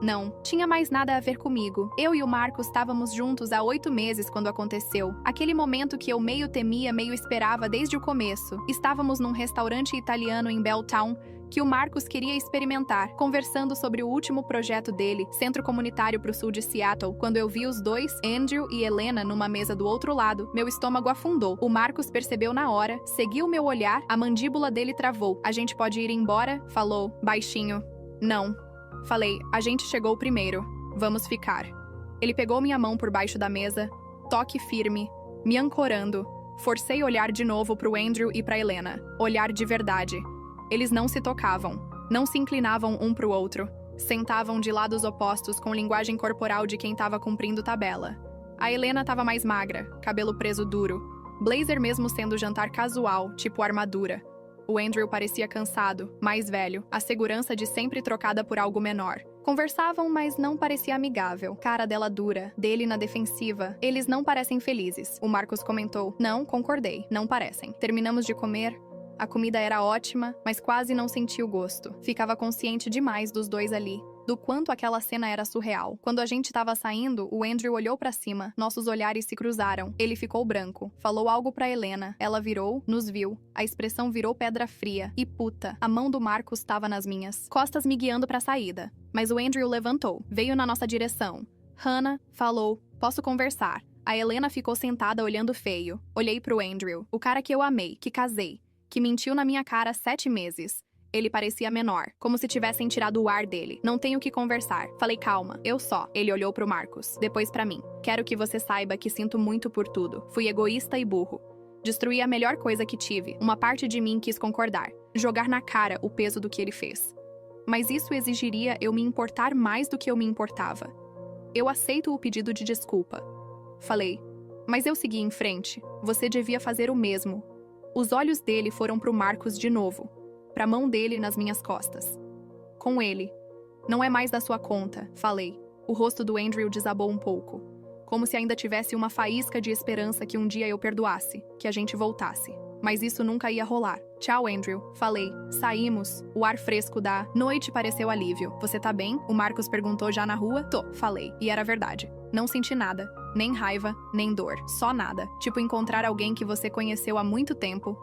Não, tinha mais nada a ver comigo. Eu e o Marcos estávamos juntos há 8 meses quando aconteceu. Aquele momento que eu meio temia, meio esperava desde o começo. Estávamos num restaurante italiano em Belltown, que o Marcos queria experimentar, conversando sobre o último projeto dele, centro comunitário pro sul de Seattle. Quando eu vi os dois, Andrew e Helena, numa mesa do outro lado, meu estômago afundou. O Marcos percebeu na hora, seguiu meu olhar, a mandíbula dele travou. A gente pode ir embora? Falou, baixinho. Não. Falei, a gente chegou primeiro. Vamos ficar. Ele pegou minha mão por baixo da mesa, toque firme, me ancorando. Forcei olhar de novo pro Andrew e pra Helena. Olhar de verdade. Eles não se tocavam, não se inclinavam um pro outro. Sentavam de lados opostos com linguagem corporal de quem tava cumprindo tabela. A Helena tava mais magra, cabelo preso duro. Blazer mesmo sendo jantar casual, tipo armadura. O Andrew parecia cansado, mais velho, a segurança de sempre trocada por algo menor. Conversavam, mas não parecia amigável. Cara dela dura, dele na defensiva. Eles não parecem felizes. O Marcos comentou. Não, concordei, não parecem. Terminamos de comer. A comida era ótima, mas quase não senti o gosto. Ficava consciente demais dos dois ali, do quanto aquela cena era surreal. Quando a gente estava saindo, o Andrew olhou pra cima. Nossos olhares se cruzaram. Ele ficou branco. Falou algo pra Helena. Ela virou, nos viu. A expressão virou pedra fria. E puta, a mão do Marcos estava nas minhas. Costas me guiando pra saída. Mas o Andrew levantou. Veio na nossa direção. Hannah, falou, Posso conversar. A Helena ficou sentada olhando feio. Olhei pro Andrew, o cara que eu amei, que casei, que mentiu na minha cara 7 meses. Ele parecia menor, como se tivessem tirado o ar dele. Não tenho o que conversar. Falei, calma, eu só. Ele olhou pro Marcos, depois pra mim. Quero que você saiba que sinto muito por tudo. Fui egoísta e burro. Destruí a melhor coisa que tive. Uma parte de mim quis concordar. Jogar na cara o peso do que ele fez. Mas isso exigiria eu me importar mais do que eu me importava. Eu aceito o pedido de desculpa. Falei, mas eu segui em frente. Você devia fazer o mesmo. Os olhos dele foram pro Marcos de novo. Pra mão dele nas minhas costas. Com ele. Não é mais da sua conta, falei. O rosto do Andrew desabou um pouco. Como se ainda tivesse uma faísca de esperança que um dia eu perdoasse, que a gente voltasse. Mas isso nunca ia rolar. Tchau, Andrew. Falei. Saímos. O ar fresco da noite pareceu alívio. Você tá bem? O Marcos perguntou já na rua. Tô, falei. E era verdade. Não senti nada. Nem raiva, nem dor. Só nada. Tipo encontrar alguém que você conheceu há muito tempo